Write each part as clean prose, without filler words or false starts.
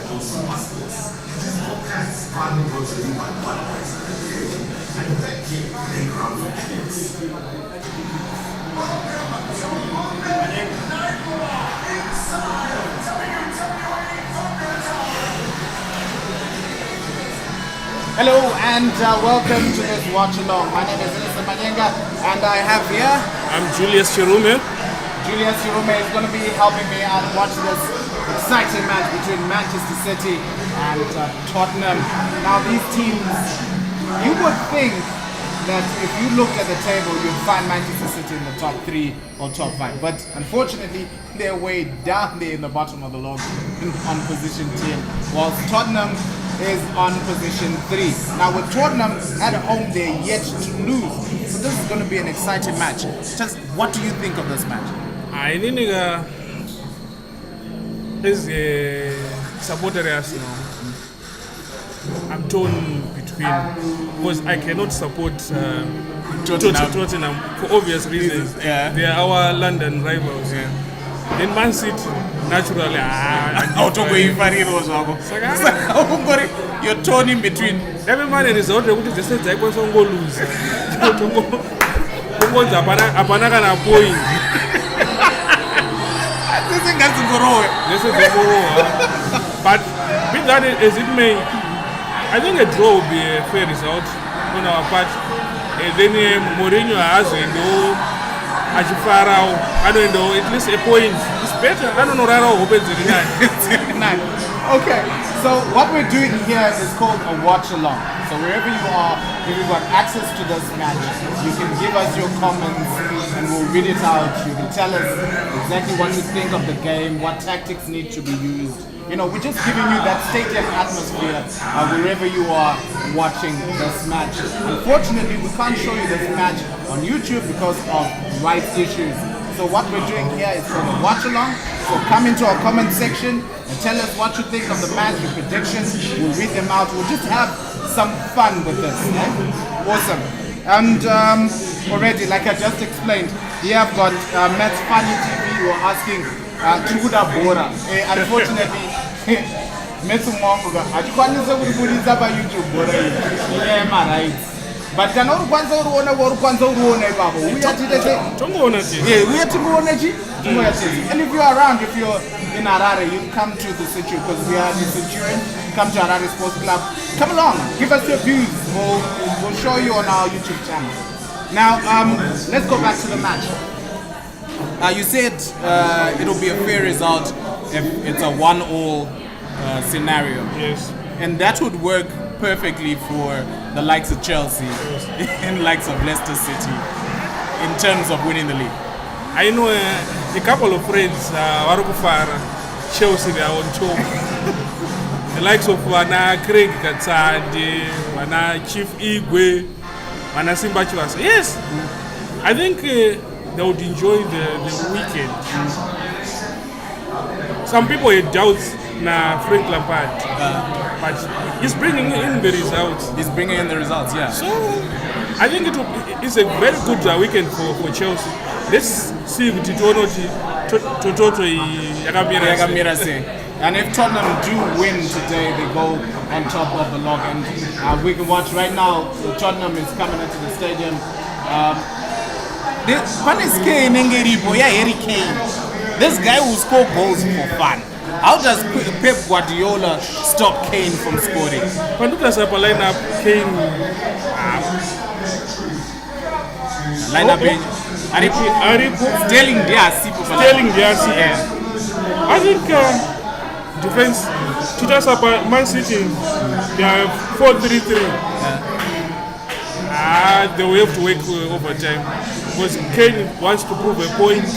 Hello and welcome to this watch along. My name is Manyenga and I have here I'm Julius Chirume. Julius Chirume is going to be helping me out watch this exciting match between Manchester City and Tottenham. Now these teams, you would think that if you looked at the table you'd find Manchester City in the top 3 or top 5, but unfortunately they're way down there in the bottom of the log on position 10, whilst Tottenham is on position 3. Now with Tottenham at home, they're yet to lose. So this is going to be an exciting match. Just what do you think of this match? I think as a supporter, I'm torn between, because I cannot support Tottenham for obvious reasons. Yeah. They are our London rivals. Yeah. Then Man City, naturally, You're torn in between. every man is out there with the sense that I want to lose. Apana point. This thing has to go wrong. But be that as it may, I think a draw will be a fair result on our part. Then Mourinho has I don't know, at least a point. It's better. I don't know how it opens it. Okay, so what we're doing here is called a watch along. So wherever you are, if you've got access to this match, you can give us your comments and we'll read it out. You can tell us exactly what you think of the game, what tactics need to be used. You know, we're just giving you that stadium atmosphere wherever you are watching this match. Unfortunately, we can't show you this match on YouTube because of rights issues. So what we're doing here is called a watch along. So come into our comment section and tell us what you think of the match, your predictions. We'll read them out. We'll just have some fun with this. Yeah? Awesome. And already, like I just explained, here I've got Matt's Funny TV who are asking Chuda Bora. Unfortunately, Metsu Mongoga, I can't say about YouTube Bora. Yeah, my right. But I know Kwanza Uruona, Baba. We are today. Yeah, we are to go on and if you're around, if you're in Harare, you come to the Situ because we are the Situan. Come to Harare Sports Club. Come along, give us your views. We'll show you on our YouTube channel. Now, let's go back to the match. You said it'll be a fair result if it's a 1-1 scenario. Yes. And that would work perfectly for the likes of Chelsea and likes of Leicester City in terms of winning the league. I know a couple of friends, Warukufara, Chelsea, they are on top. The likes of Wana Craig Katsadi, Wana Chief Igwe, Wana Simba Chivasa. Yes, I think they would enjoy the weekend. Some people had doubts na Frank Lampard, but he's bringing in the results. He's bringing in the results, yeah. So I think it's a very good weekend for Chelsea. Let's see if Toto Yagamira say. And if Tottenham do win today, they go on top of the log. And we can watch right now, Tottenham is coming into the stadium. Harry Kane. This guy will score goals for fun. How does Pep Guardiola stop Kane from scoring? When does a lineup Kane lineup Sterling Diaz. I think defense to up Man City, they are 4-3-3. They will have to work overtime because Kane wants to prove a point.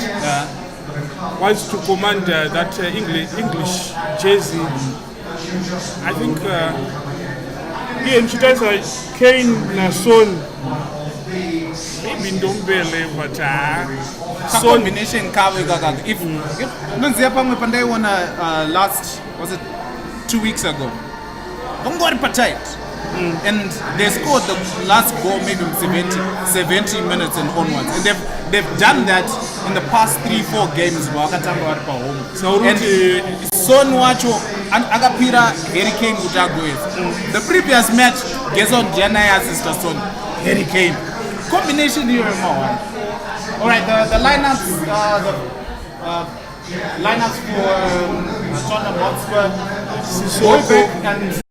Wants to command that English jersey. I think he and Chitasa Kane and Son maybe Ndombele, but Son combination if Pandai won last, was it 2 weeks ago? Don't go tight. And they scored the last goal maybe 70 minutes and onwards. And they've done that in the past 3-4 games. And Son wacho akapira Harry Kane kuti agoedza. The previous match guess on Jana sister Son Harry Kane combination here one. All right, the lineups lineups for Tottenham Hotspur, Sissoko and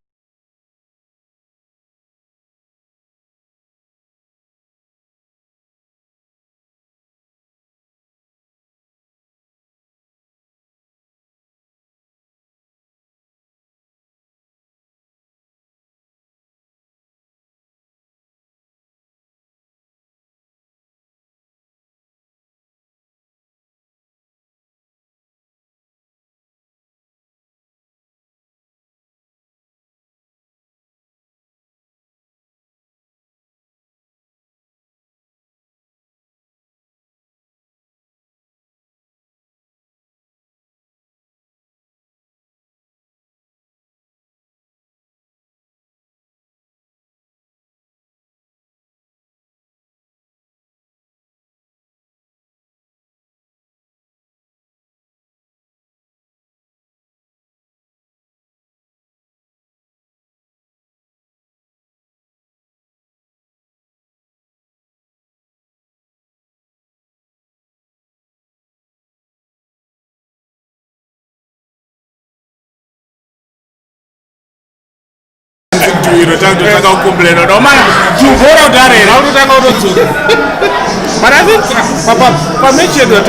But I think Papa mentioned that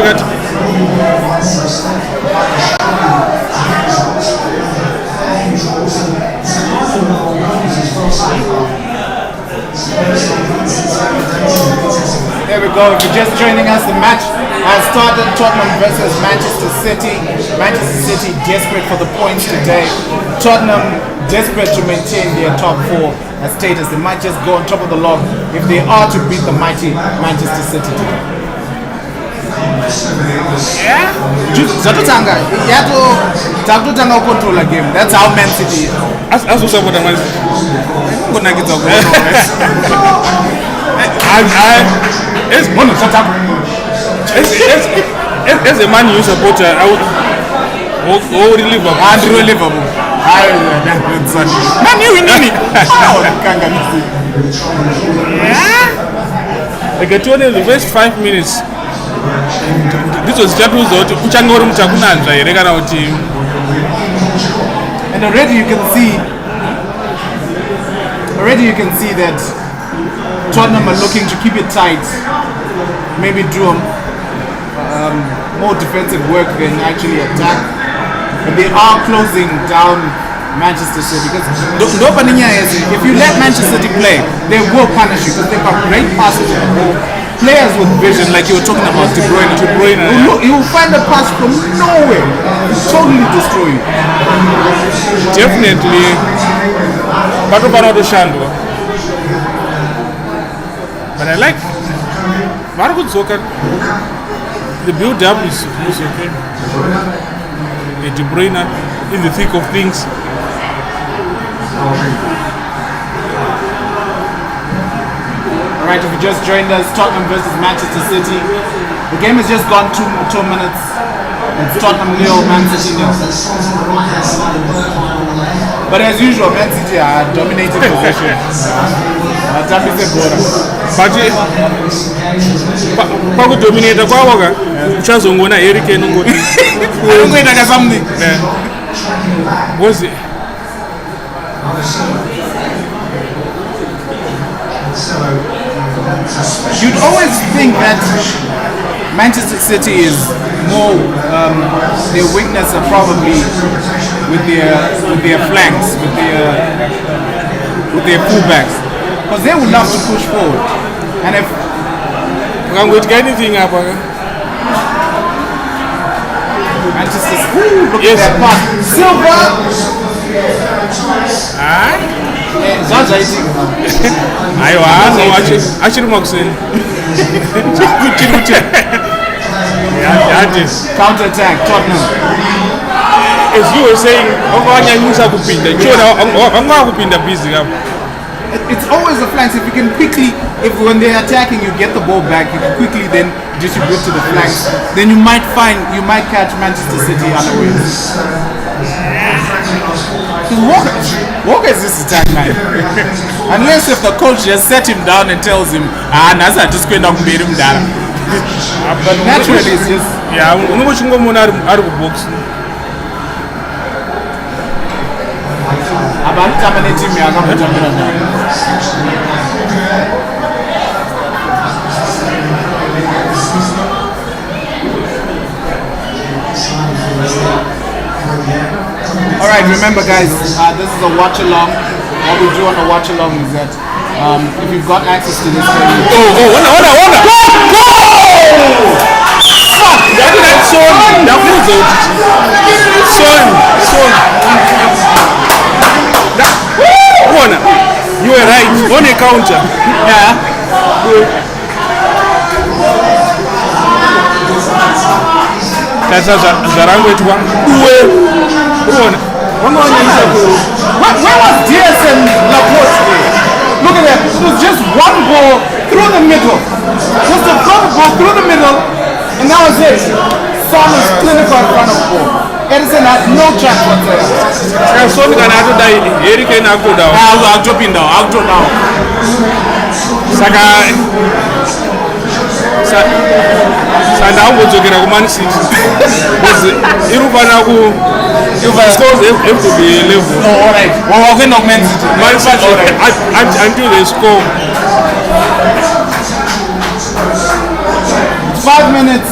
there we go. If you're just joining us, the match has started. Tottenham versus Manchester City. Manchester City desperate for the points today. Tottenham desperate to maintain their top four status. They might just go on top of the log if they are to beat the mighty Manchester City today. Yeah. Zatotanga, takutotanga control a game. That's how Man City is. as was about Man City. As a Man U supporter, I would Liverpool. Andrew Liverpool. Man U nini? I get to the first 5 minutes. This was just Uchangor Mchakunanza, team. And already you can see that Tottenham are looking to keep it tight, maybe do more defensive work than actually attack. But they are closing down Manchester City because if you let Manchester City play, they will punish you because they've got great passes in the ball. Players with vision, like you were talking about De Bruyne. You will find a pass from nowhere, totally destroy you. Definitely. But I like Margot Zoka. The build up is okay. De Bruyne in the thick of things. Alright, if you just joined us, Tottenham versus Manchester City. The game has just gone 2 minutes. It's Tottenham 0, Man City 0. But as usual, Man City are dominated possession. But dominator kwawoga uchazongona Harry Kane ngoti Angoita something. Was it? You'd always think that Manchester City is more their weakness are probably with their flanks, with their fullbacks, because they would love to push forward. And if I'm going to get anything up, Manchester City, look at that pass, Silva. Zaza eating. I was actually Moxin. Counter attack, Tottenham. As you were saying, it's always the flanks. If you can quickly, when they're attacking, you get the ball back. You can quickly then distribute to the flanks. Then you might catch Manchester City unawares. Walker is just a tag man. Unless if the coach just set him down and tells him, nasa just going to beat him down. But naturally it's just... Yeah, ungochingomona ari kubox. Abantama neteam yakamutambira nayo. Alright, remember guys, this is a watch along. What we do on a watch along is that if you've got access to this game, You were right on a counter. yeah. Sasa zarangwetwa uone Where was Diaz and Laporte there? Look at that. It was just one ball through the middle. Just a throw the ball through the middle, and that was it. Son was clinical in front of the ball. Edison had no chance whatsoever. Son kana atodai Harry Kane akutodawo. Akutodawo. Saka sandaambodzokera kuMan City because irufana ku scores have to be level. No, alright. Well, we're going to Man City. Man City until they score. 5 minutes.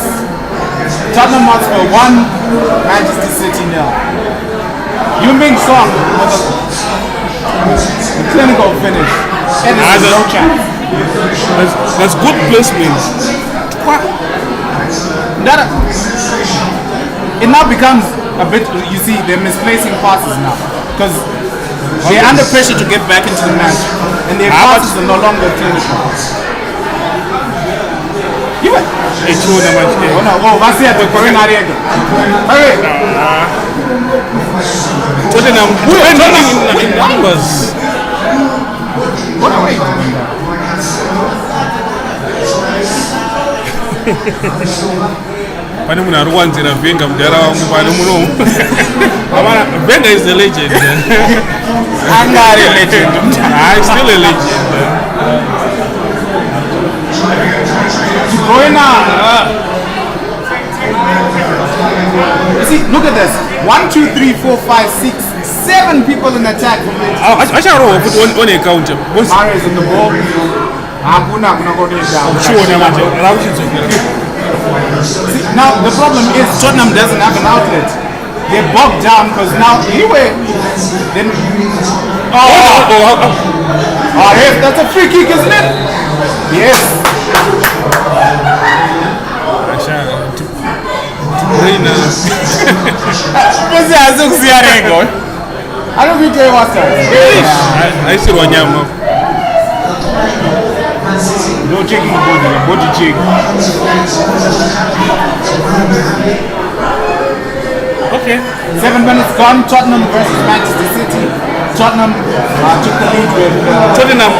Tottenham Hotspur 1, Manchester City 0. Yuming Song with a clinical finish. Edison no chance. That's good placement. It now becomes a bit, you see, they're misplacing passes now. Because they're under pressure to get back into the match. And their passes are no longer clinical. You were. Oh no, that's it. They're going out here. Hurry. Tottenham in numbers. What are we Pane munhu ari kuwanzira Venga mudara wangu pane muno. Venga is the legend. I'm not a legend. I'm still a legend. Going on. You see, look at this. 1, 2, 3, 4, 5, 6, 7 people in attack for Manchester. I shall roll put on a counter. Mara is in the ball. Hakuna go down. Now the problem is Tottenham doesn't have an outlet. They're bogged down because now anyway. Then yes, that's a free kick, isn't it? Yes. I don't think they was I see Wanyama. No checking body check. Okay. 7 minutes gone. Tottenham versus Manchester City. Tottenham took the lead with Tottenham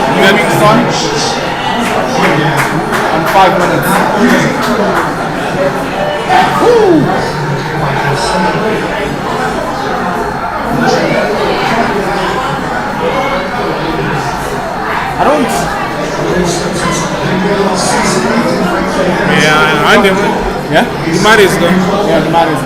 on 5 minutes. Woo. I don't. Yeah, and Yeah? the man is gone. Yeah, the man is.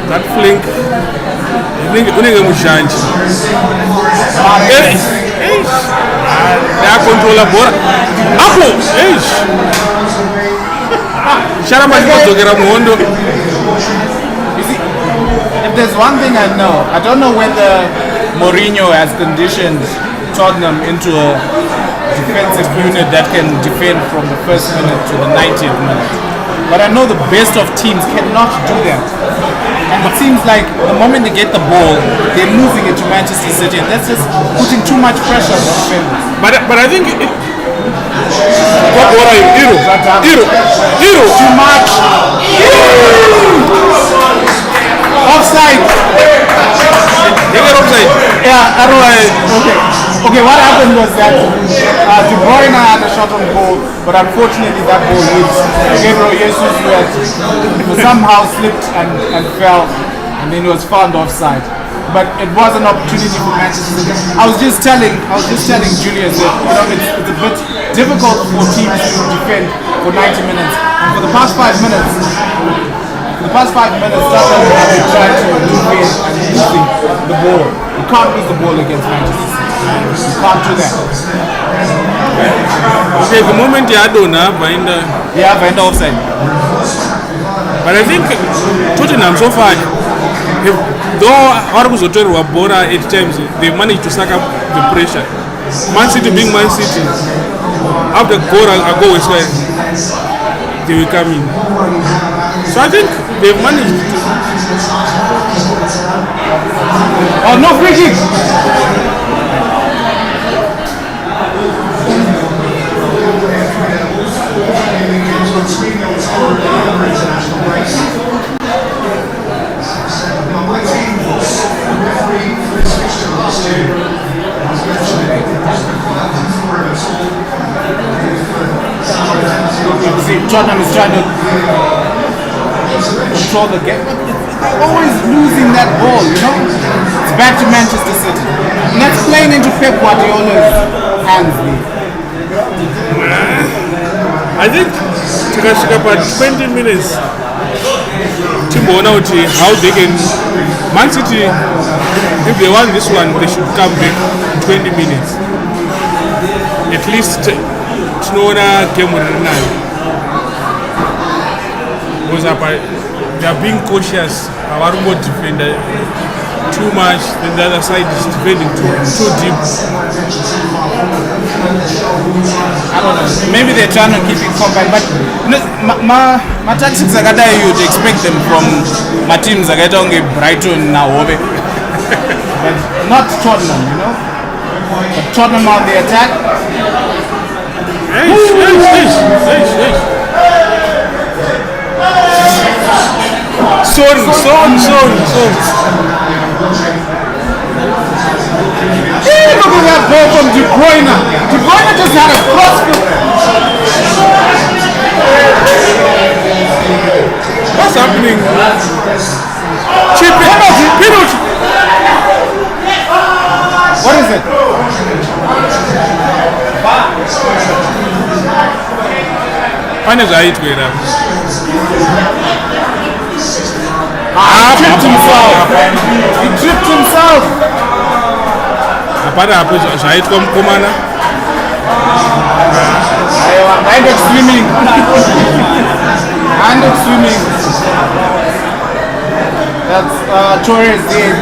That flank. Unenge mushanji. They control the ball. Apo! Sharama kudzokera muhondo. You see, if there's one thing I know, I don't know whether Mourinho has conditioned Tottenham into a defensive unit that can defend from the first minute to the 90th minute. But I know the best of teams cannot do that. And it seems like the moment they get the ball, they're moving it to Manchester City, and that's just putting too much pressure on the defenders. But I think what are you? Hero. Too much. Offside. They get offside. Yeah, otherwise, okay. Okay, what happened was that De Bruyne had a shot on goal, but unfortunately that goal hit Gabriel Jesus, who had somehow slipped and fell, and then he was found offside. But it was an opportunity for Manchester City. I was just telling Julius that it's a bit difficult for teams to defend for 90 minutes. And for the past 5 minutes, Tottenham have been trying to defend and losing the ball. You can't lose the ball against Manchester City. You can't do that. Okay, the moment you had on Behind offside. but I think Tottenham so far, though Arbuzotor Bora at times, they managed to suck up the pressure. Man City being Man City, after Gora go as well, they will come in. So I think they've managed to. Oh, no free kick! See, Tottenham is trying to control the game. They're always losing that ball, It's back to Manchester City. And that's playing into Pep Guardiola's hands. I think Takashika about 20 minutes. Timbo how they can. Man City, if they won this one, they should come back 20 minutes. At least Tnona game with because they are being cautious. Our remote defender too much, then the other side is defending too deep. I don't know. Maybe they're trying to keep it compact, but my tactics you'd expect them from my teams Brighton now, but not Tottenham, But Tottenham on the attack. Sorry. Hey, look at that ball from De Bruyne. De Bruyne just had a crossfield. What's happening? Penalty. What is it? Finally, I hit with them. He tripped himself. Apart hapo Shahid komana. Hand of swimming. That's Torres did.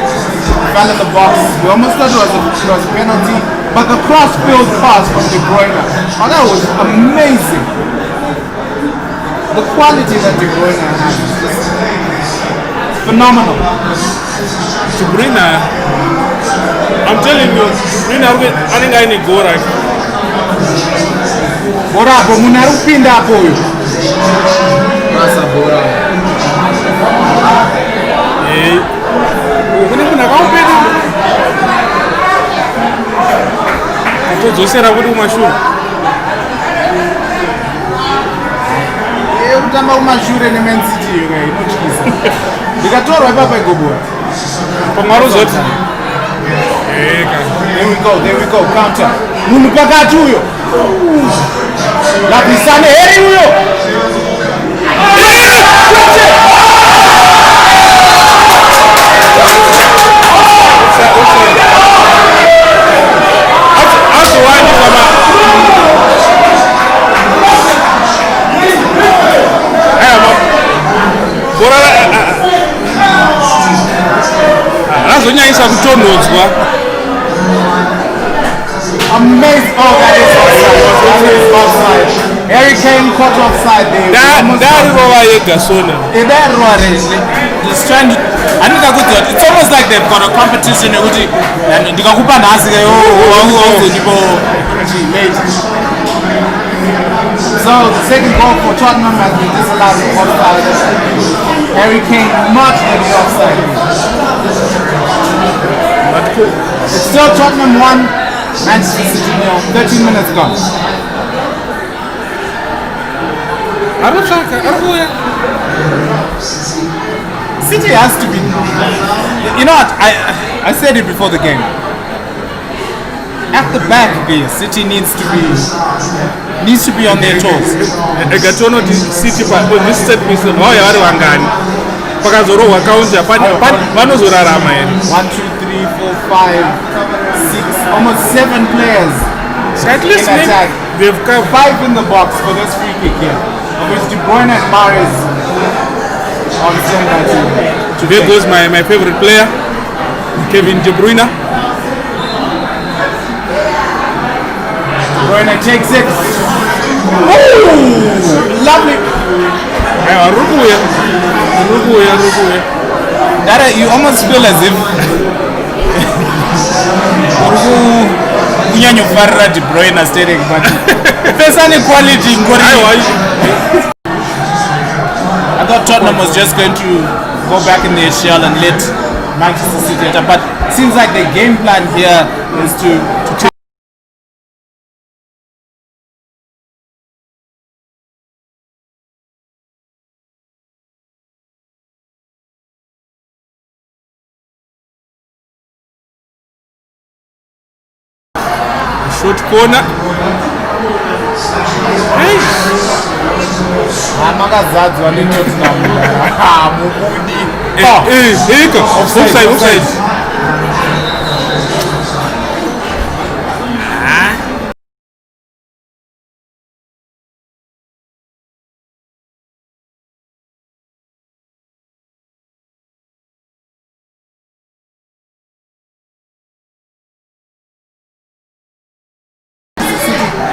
Fell in the box. We almost thought it was a penalty, but the cross-field pass from De Bruyne. Oh, that was amazing. The quality that De Bruyne has is just phenomenal. De Bruyne, I'm telling you, De Bruyne I think I need go right. Bora hapo munarupinda hapo huyo. Sasa bora. Kuna kaupenda. Atozosera kuti umashure. Kutamba umashure neMan City inochiza. Ndikatorwa ipapa igobora. Pamaro zoti. There we go, counter. Munhu pakati huyo. Labisane heri huyo. Azonyanyisa kutonodzwa. Amazing. Oh, that is offside. That is offside. Harry Kane caught offside there. Just trying to. It's almost like they've got a competition. So the second goal for Tottenham has been disallowed for offside. Harry Kane much in the offside. It's still Tottenham 1, Manchester City 13 minutes gone. City has to be. You know what? I said it before the game. At the back, City needs to be on their toes. Egatono City this set piece no yavari vangani. Pakazorohwa counter vanozorarama here. 1, 2, 3, 4, 5, 6, almost 7 players. So at least in attack. they've come 5 in the box for this free kick here. Of which De Bruyne and Mahrez on standby to There goes my favorite player, Kevin De Bruyne. De Bruyne takes it. Ooh, lovely. That you almost feel as if kunyanyofarira De Bruyne staring, but there's an equality in I thought Tottenham was just going to go back in their shell and let Manchester City enter, but it seems like the game plan here is to short corner. makazadzwa neTottenham. Mubudi. Offside.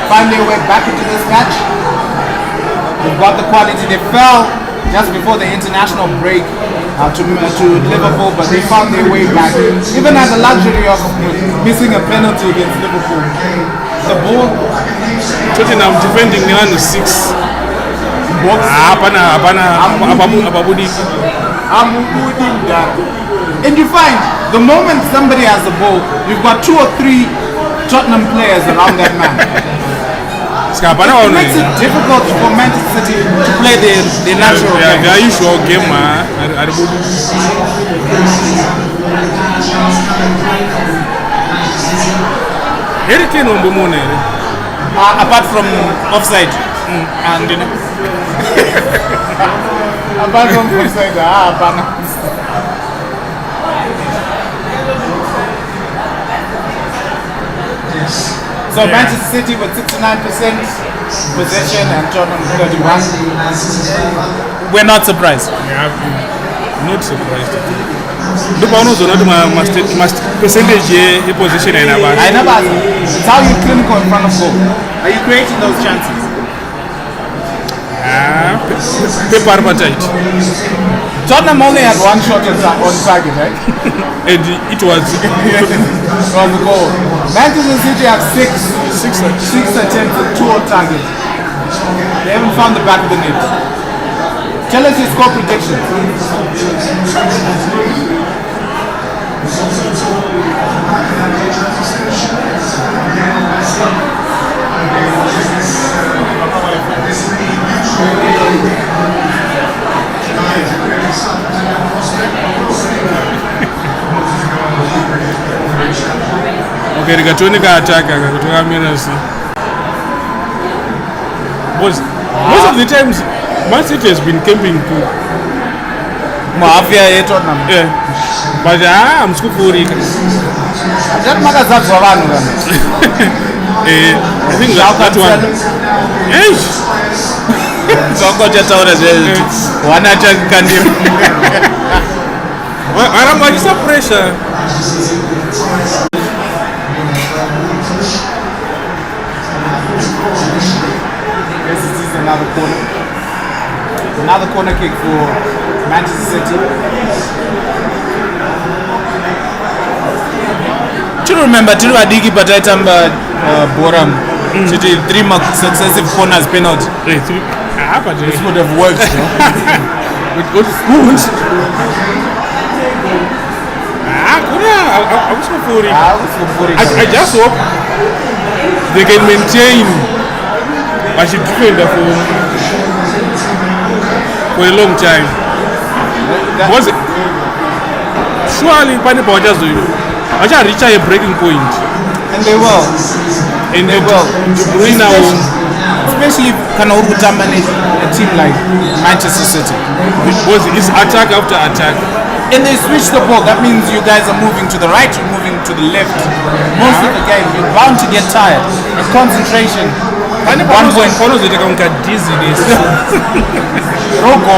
Find their way back into this match. They've got the quality. They fell just before the international break to Liverpool, but they found their way back. Even had the luxury of missing a penalty against Liverpool. The ball. Tottenham defending the 1-6. Box. Ababudi. And you find the moment somebody has the ball, you've got 2 or 3 Tottenham players around that man. It makes it difficult for Manchester City to play their natural game. Their usual game, Harry Kane on the moon. Apart from offside, and you know, apart from offside, So Manchester City with 69% possession and Tottenham 31. We're not surprised. Yeah, not surprised. Look, I know must percentage position I never asked. It's how you clinical in front of goal. Are you creating those chances? Paper appetite. Tottenham only had 1 shot on target, right? And it was from the goal. Manchester City have 6 attempts and 2 on target. They haven't found the back of the net. Tell us your score prediction. Okay, Rigatonica attack. Most of the times, Man City has been camping too. Mafia Tottenham. Yeah. But I'm Skupuri. That makazadzwa vanhu kana. I think that one. Yes. Zongocha taura zvezvi. Wana chakandira. Waramajisa pressure. This is another corner. Another corner kick for Manchester City. Do you remember tiri vadiki pataitamba Boram? Chiti 3 successive corners penalty. This would have worked, with good spoons. I just hope they can maintain vachidefenda for a long time. Was it? Surely pane vachareacha a breaking point. And they will. And they will. Especially kana uri kutamba a team like Manchester City. Because it's attack after attack. And they switch the ball. That means you guys are moving to the right, you're moving to the left. Most of the game, you're bound to get tired. And concentration. 1 point. Dizziness. Rogo.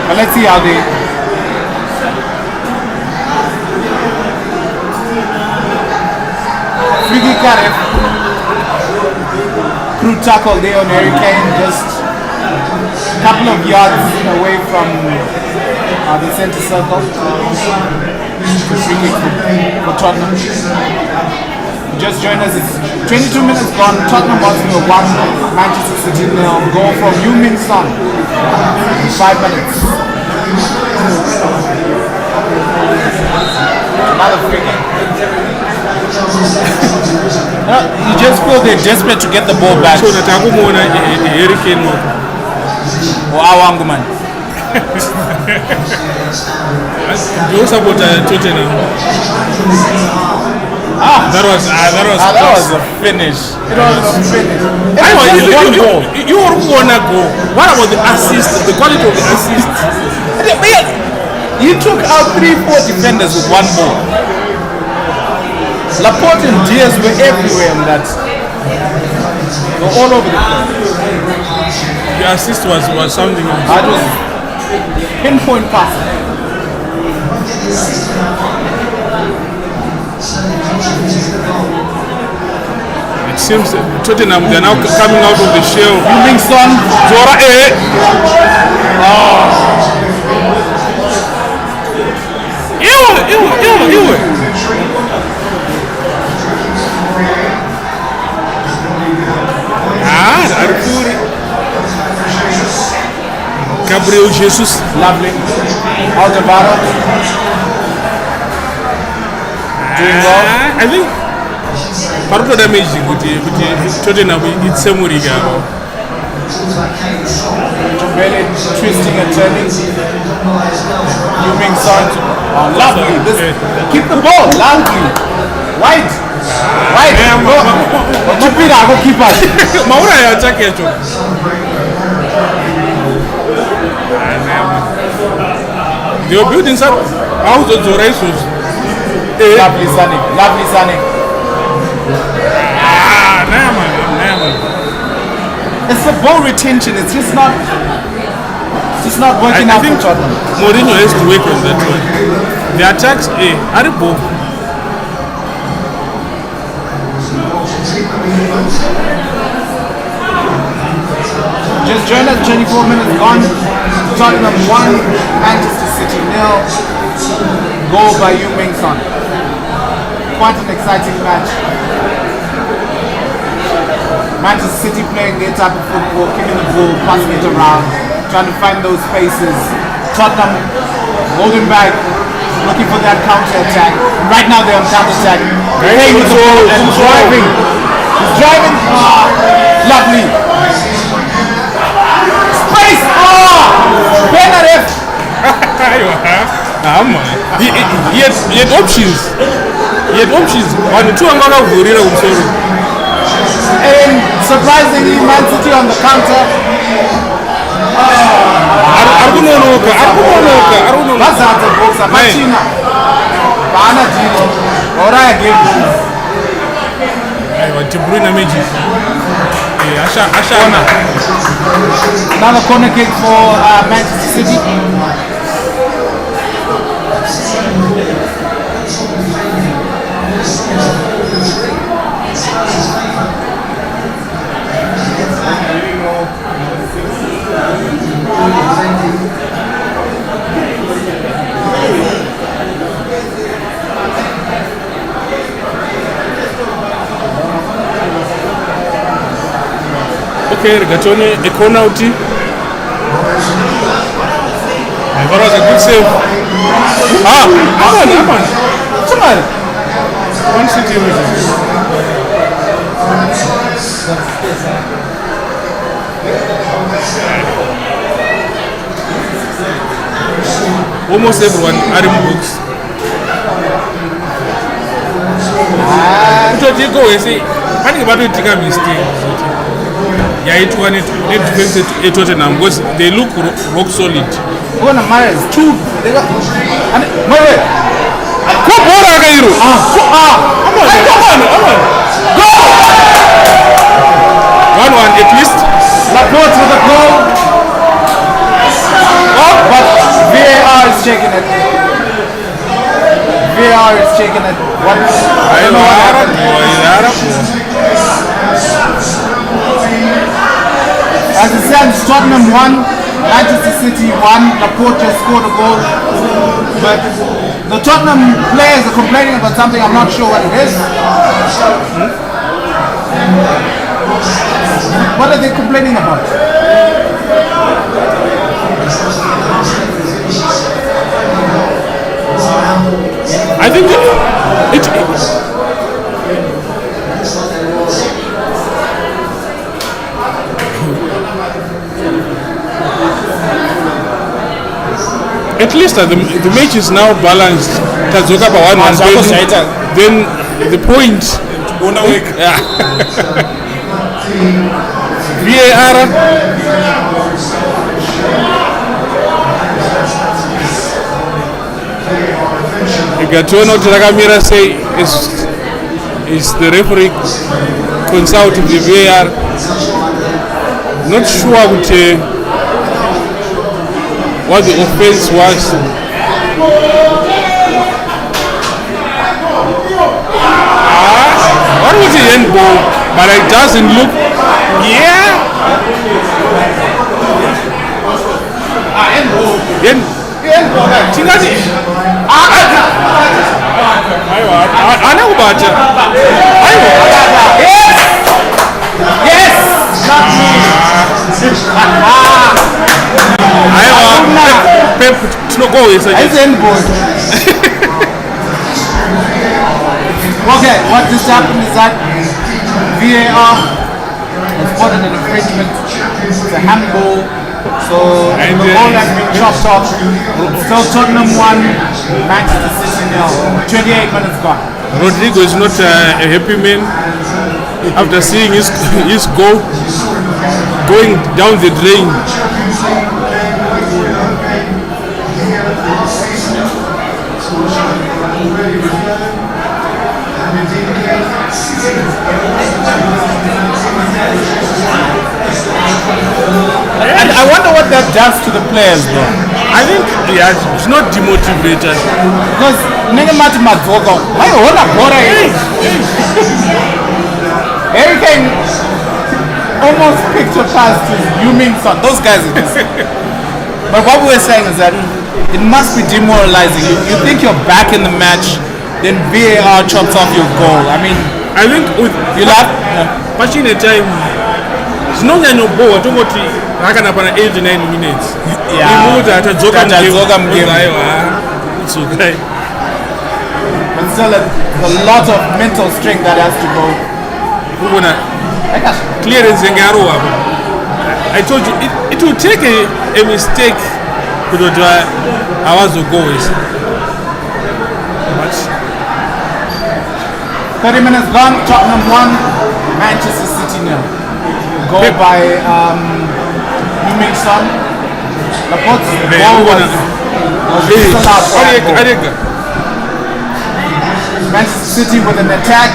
But let's see how they. Free kick carry. Crude tackle there on Harry Kane, just a couple of yards away from the centre circle. Free kick for Tottenham. Just join us. It's 22 minutes gone. Tottenham Hotspur 1, Manchester City 0. Goal from Heung-min Son. 5 minutes. Another free kick. You just feel they're desperate to get the ball back. So that Harry Kane Awangu man. you support Tottenham. That was a finish. It was a finish. You wanna go. What about the assist? The quality of the assist? You took out 3-4 defenders with one ball. Laporte and Diaz were everywhere on that. They were all over the place. The assist was something else. That was pinpoint pass. It seems Tottenham, they're now coming out of the shell. Heung-min Son. Zora Ew. Arcuri. Gabriel Jesus. Lovely. Alvaro. Doing well. I think part of the damage with Tottenham it's Semuriga. Really twisting and turning. Heung-min Son. Lovely. Keep the ball. Loudly. Wide. Keep us. Maura ya attack yetu. They were building some houses or races. Lovely Sunny. It's the ball retention. It's just not working out for Tottenham. Mourinho has to work on that one. The attacks are the ball. Just join us, 24 minutes gone. Tottenham 1, Manchester City 0. Goal by Heung-min Son. Quite an exciting match. Manchester City playing their type of football, kicking the ball, passing it around, trying to find those spaces. Tottenham holding back, looking for that counter-attack. Right now they're on counter-attack. Playing with the ball and driving. He's driving. Lovely. Space! Benaref! He had options. On the two angavurira umsoro. And surprisingly, Man City on the counter. Arikunonoka. Bazata boxa Machina. Bana Dino. Ora again. De Bruyne meji. Asha. Another corner kick for Manchester City. Okay, rigatone a corner out. That was a good save. Come on. One City almost everyone are in books. You go and say, I think about it, take a mistake. Yeah, it won it to Tottenham because they look rock solid. One of mine is two. They got. Come on, Cairo. Come on. Go! 1-1 at least. Laporte with a goal. But VAR is checking it. VAR is checking it. What? I don't know what happened. As it stands, Tottenham 1, Manchester City 1. Laporte just scored a goal. But the Tottenham players are complaining about something. I'm not sure what it is. What are they complaining about? I think at least the match is now balanced. Tazoka by 1-1. Then the point. Yeah. VAR. Igatuona kuti rakamira sei is the referee consulting the VAR. Not sure what the offense was. What was the handball? But it doesn't look. Yeah. Handball. Tingati. Anakubacha. Yes. Not me. Pep go is handball. Okay, what just happened is that VAR has spotted an infringement. It's a handball. So the ball has been chopped off. Still Tottenham 1, Manchester City 0. 28 minutes gone. Rodrigo is not a happy man after seeing his goal going down the drain. And I wonder what that does to the players, bro. I think it's not demotivated. Because Negamati Madzogo, I want a bora. Harry Kane almost picked a pass to Heung-min Son. Those guys are just. But what we were saying is that it must be demoralizing. You think you're back in the match, then VAR chops off your goal. I mean, I think with you laugh. Watching the time, it's not that no ball. Don't go to 89 minutes. Yeah. He moved at a Zogam game. It's okay. But still, a lot of mental strength that has to go. Clearance in Garoa. I told you it will take a mistake to do hours ago. But 30 minutes gone, Tottenham 1, Manchester City 0. Goal by Heung-min Son. Laporte's goal was disallowed for that goal. Manchester City with an attack.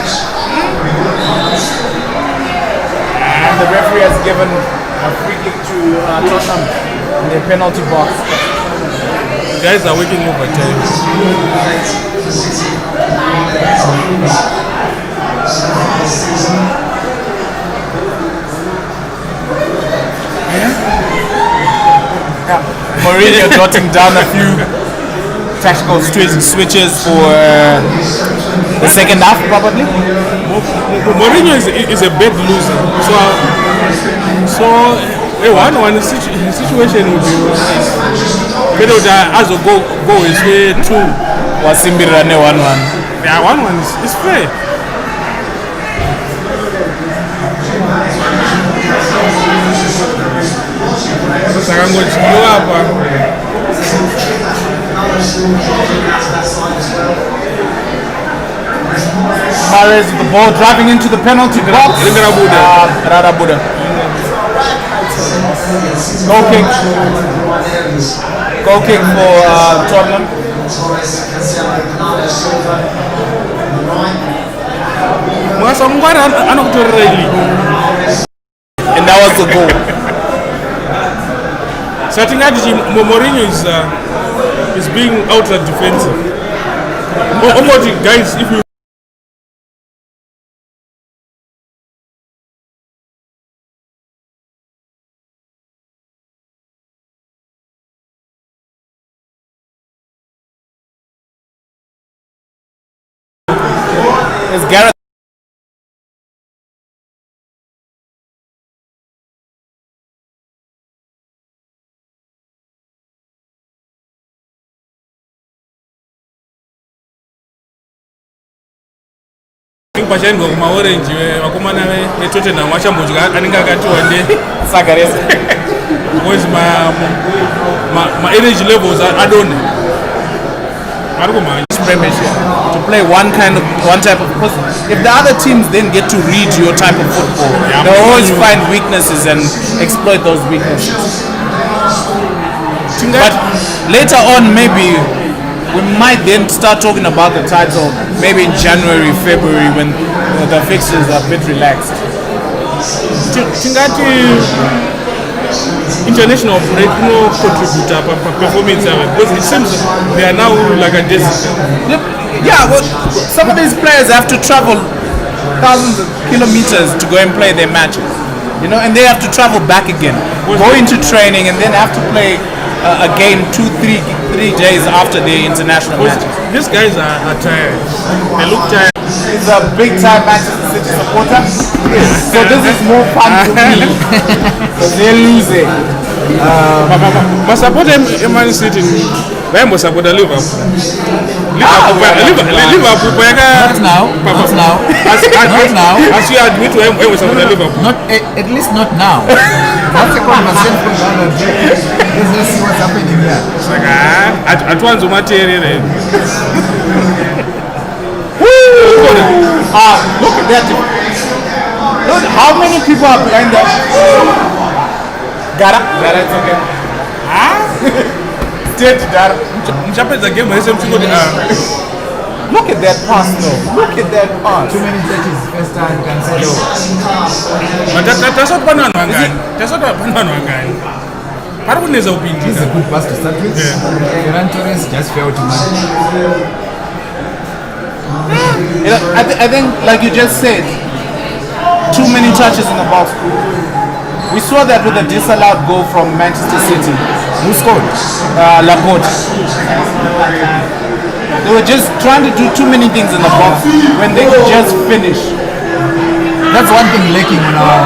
And the referee has given a free kick to Tottenham in their penalty box. The guys are working overtime. Mourinho jotting down a few tactical switches for the second half, probably. Mourinho is a bad loser. So A 1-1 situation would be better as a go is way 2. Wasimbira ne 1-1. Yeah, 1-1 is fair. Sakangochiwa hapa. Mahrez with the ball driving into the penalty box. Rara Buddha. Goal kick. Goal kick for Tottenham. And that was the goal. So I think that Mourinho is being outright defensive. Guys, if you Is Gareth pachani kumaorenji vakomana veTottenham vachambodya anenge akatiwa Sagarese? because my energy levels adone vari kumhanya Premiership to play one type of football. If the other teams then get to read your type of football, they'll always find weaknesses and exploit those weaknesses. But later on, maybe we might then start talking about the title maybe in January, February when the fixtures are a bit relaxed. International break no contributor performance because it seems they are now like a deficit. Yeah, well, some of these players have to travel thousands of kilometers to go and play their matches, and they have to travel back again, go into training, and then have to play a game 2-3 days after their international matches. These guys are tired. They look tired. He's a big-time Manchester City supporter, so this is more fun for me because they're losing. But support Man City. Why must support Liverpool? Liverpool. Not now. Not now. Not now. As you admit, why must support Liverpool? Not at least not now. That's a conversation for the other day. Let's see what's happening here. It's like at once material. Look at that. Look, how many people are behind that? Gara, it's okay. State Gara. Look at that pass, though. Look at that pass. Too many touches. First time, Cancelo. But that's not one guy. That's not one guy. This is a good pass to start with. Ferran Torres just failed to manage. I think, like you just said, too many touches in the box. We saw that with the disallowed goal from Manchester City. Who scored? Laporte. They were just trying to do too many things in the box when they could just finish. That's one thing lacking on our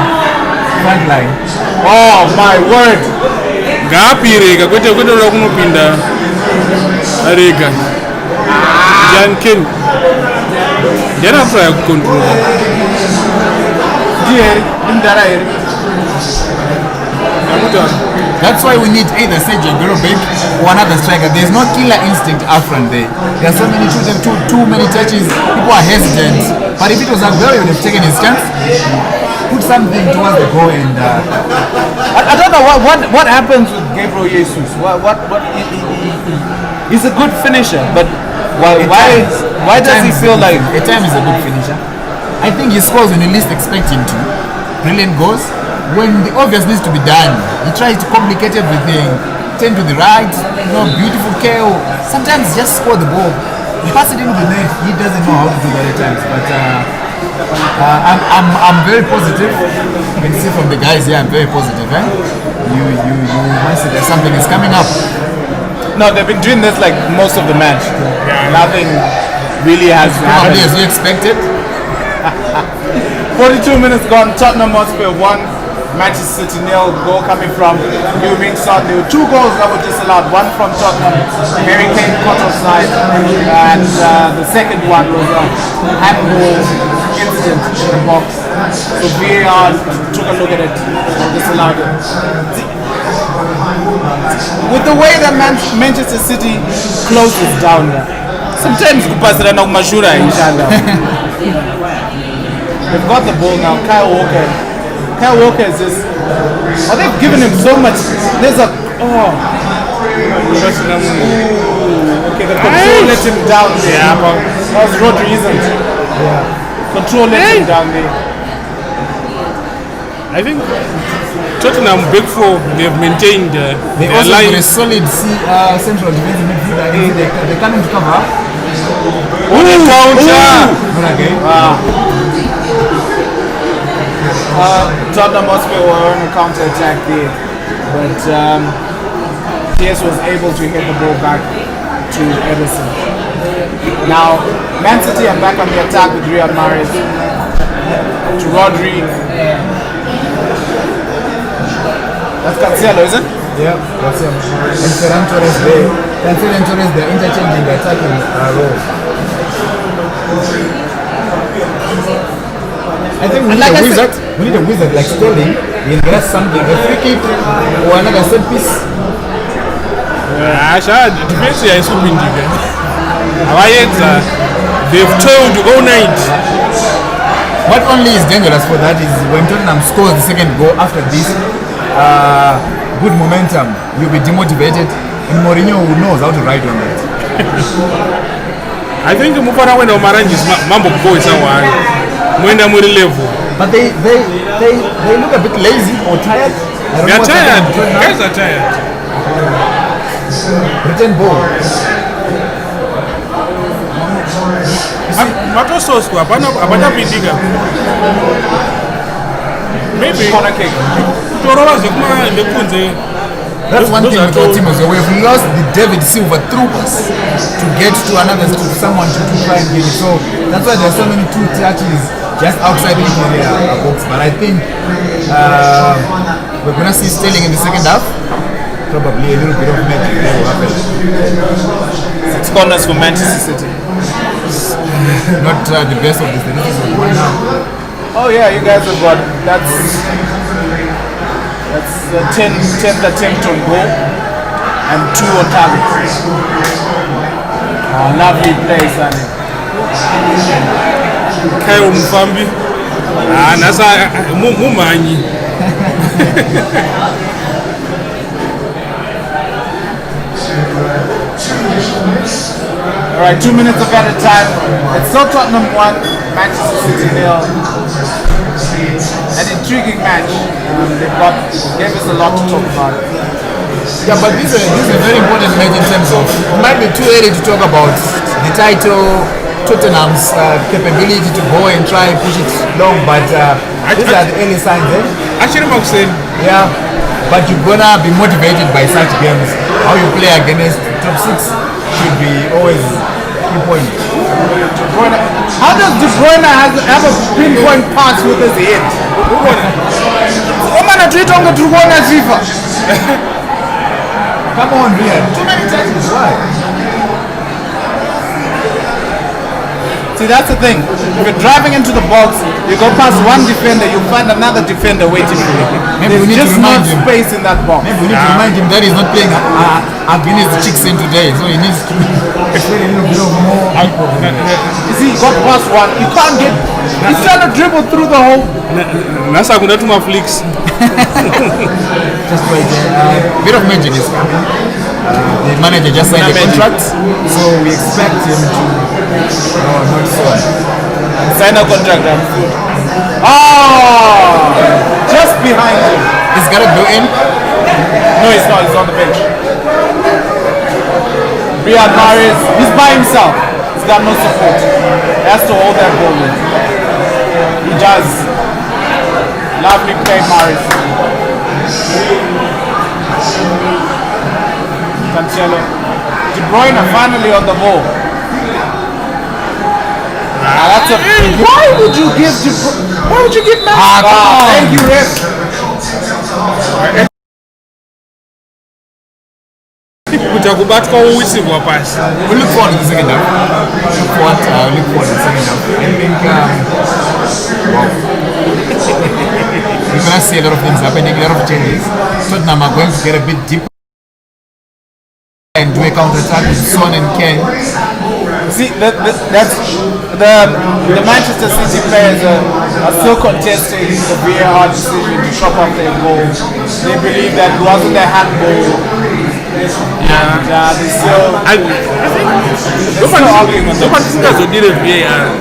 front line. Oh my word! Gapi rega kwete kunopinda rega Jankin yana try control Thier indara here. That's why we need either Sergio Aguero back or another striker. There's no killer instinct up front there. There are so many too many touches. People are hesitant. But if it was Aguero, he would have taken his chance, put something towards the goal, and I don't know what happens with Gabriel Jesus. He's a good finisher, but why does he feel like at times he's a good finisher? I think he scores when you least expect him to. Brilliant goals. When the obvious needs to be done, he tries to complicate everything. Turn to the right, beautiful KO. Sometimes just score the ball. Pass it into the net. He doesn't know how to do that at times. But I'm very positive. You can see from the guys here, I'm very positive. You must see that something is coming up. No, they've been doing this like most of the match. Nothing really has Probably happened. as we expected. 42 minutes gone. Tottenham Hotspur 1, Manchester City nil. Goal coming from Heung-min Son. There were 2 goals that were disallowed. One from Tottenham, Harry Kane caught offside, and the second one was a handball incident in the box. So VAR took a look at it and disallowed it. With the way that Manchester City closes down there, sometimes kupasirana kumashura inshallah. They've got the ball now. Kyle Walker is just. Oh, they've given him so much. There's a. Oh. Okay, the control let him down there. Yeah, that was Rodri, isn't it? Yeah. Control let him down there. I think Tottenham Big Four, they've maintained They their also line. got a solid central defensive midfielder. They're coming to cover. Not again. Tottenham Hotspur were on a counter-attack there, but PS was able to hit the ball back to Ederson. Now, Man City are back on the attack with Riyad Mahrez to Rodri. That's Cancelo, is it? Yeah, that's him. And Ferran Torres, Cancelo and Torres, they're interchanging the attacking roles. I think we need a wizard. We need a wizard like Sterling. He'll get us something, a free kick or another set piece. Defense is super indicated. They've toiled all night. What only is dangerous for that is when Tottenham scores the second goal after this good momentum, you'll be demotivated, and Mourinho knows how to ride on that. I think Mufana went on Marangi's Mambo boys are when I'm level. But they look a bit lazy or tired. They're tired. Guys are tired. Return ball. Maybe Corner kick. That's one thing with our team is we've lost the David Silva through us to get to another to someone to try and get it. So that's why there's so many 2 touches just outside the area box. But I think we're gonna see Sterling in the second half. Probably a little bit of magic will happen. 6 corners for Manchester City. Not the best of the statistics right now. Oh yeah, you guys have got that's the 10th attempt on goal and 2 on target. Oh, lovely play, Sonny. Kyle Mfambi. Nasa Mumanyi. Alright, 2 minutes of added time. It's still Tottenham 1, Manchester City 0. An intriguing match. Gave us a lot to talk about. Yeah, but this is a very important match in terms of, it might be too early to talk about the title, Tottenham's capability to go and try and push it long, but these are the early signs, Actually, I'm saying, yeah, but you're gonna be motivated by such games. How you play against top 6 should be always key point. How does De Bruyne have a pinpoint pass with his head? Come on, Riyad. Too many touches, why? See, that's the thing. If you're driving into the box, you go past one defender, you find another defender waiting for you. Maybe we need There's to just not remind him. space in that box. Maybe we need to remind him that he's not playing against the chicks in today, so he needs to play a little bit of more. You see, he got past one. You can't get. He's trying to dribble through the whole. Nasa kuna tuma flicks. Just wait. Bit of magic is coming. The manager just signed a contract, so we expect him to. No, not soon. Sign a contract. Oh! Just behind him. He's got to go in. No, he's not. He's on the bench. Riyad Mahrez, he's by himself. He's got no support. He has to hold that ball in. He does. Lovely play, Mahrez. Cancelo. De Bruyne finally on the ball. That's a. Why would you give De Bruyne? Why would you give Mahrez? Thank you, Ref. kuti akubatwa wowisirwa pasi. We look forward to the second half. Look forward to the second half. I think wow. We're gonna see a lot of things happening, a lot of changes. Tottenham are going to get a bit deeper and do a counter-attack with Son and Kane. See, that's the Manchester City players are still contesting the VAR decision to chop off their goal. They believe that it wasn't a handball. Yeah, they still. I think nobody thinks of dealing with VAR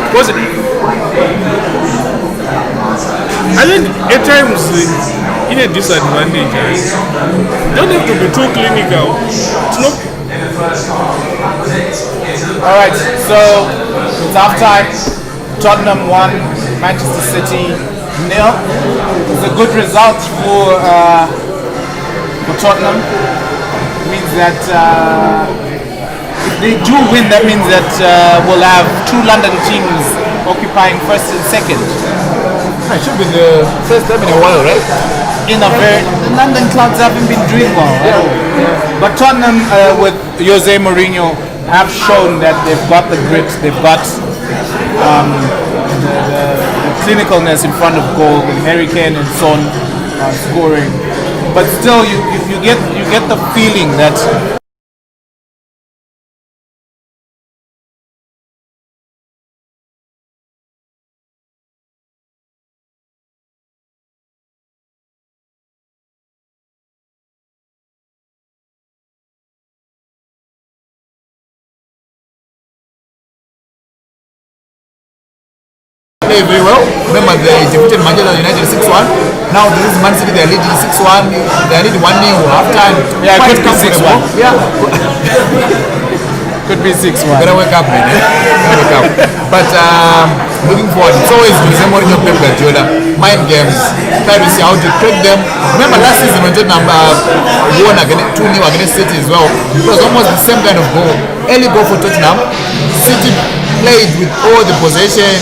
because I think at times in a disadvantage, you don't have to be too clinical. It's not. Alright, so it's half time. Tottenham 1, Manchester City 0. It's a good result for Tottenham. It means that if they do win, that means that we'll have two London teams occupying first and second. It should be the first time in a while, right? The London clubs haven't been doing well. But Tottenham with Jose Mourinho have shown that they've got the grit, they've got the clinicalness in front of goal with Harry Kane and Son scoring. But still, you get the feeling that play very well. Remember they defeated Manchester United 6-1. Now this is Man City, they're leading 6-1. They need 1-0 half time. Yeah, Quite could be 6-1. Yeah. Could be 6-1. Gotta wake up, man. Gotta wake up. But looking forward, it's always Jose Mourinho, Pep Guardiola, mind games, try to see how to trick them. Remember last season when Tottenham won 2-0 against City as well, it was almost the same kind of goal. Early goal for Tottenham. City played with all the possession,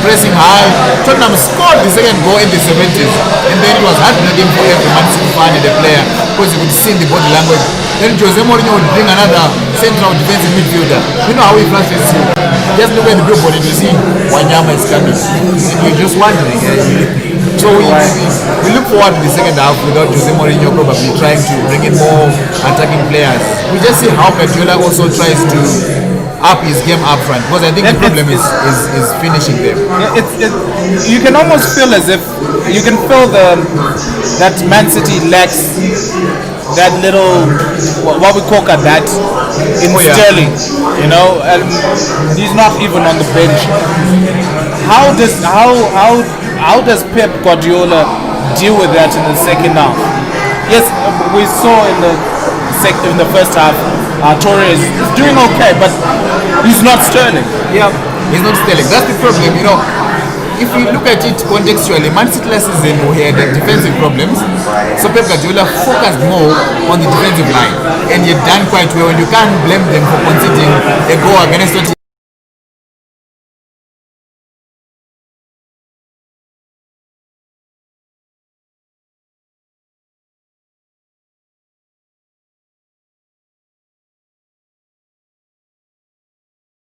pressing high. Tottenham scored the second goal in the 70s, and then it was heartbreaking for every Man City fan and the player because you could see in the body language. Then Jose Mourinho would bring another central defensive midfielder. You know how he frustrates you. Just look at the billboard and you see Wanyama is coming, and you're just wondering. So we look forward to the second half without Jose Mourinho probably trying to bring in more attacking players. We just see how Guardiola also tries to up his game up front, because I think the problem is finishing them. You can almost feel as if you can feel that Man City lacks that little what we call that in Sterling. You know, and he's not even on the bench. How does Pep Guardiola deal with that in the second half? Yes, we saw in the first half Torres is doing okay, but he's not Sterling. Yeah, he's not Sterling. That's the problem, you know. If you look at it contextually, Man City last season we had defensive problems, so Pep Guardiola focused more on the defensive line, and he'd done quite well, and you can't blame them for conceding a goal against Tottenham.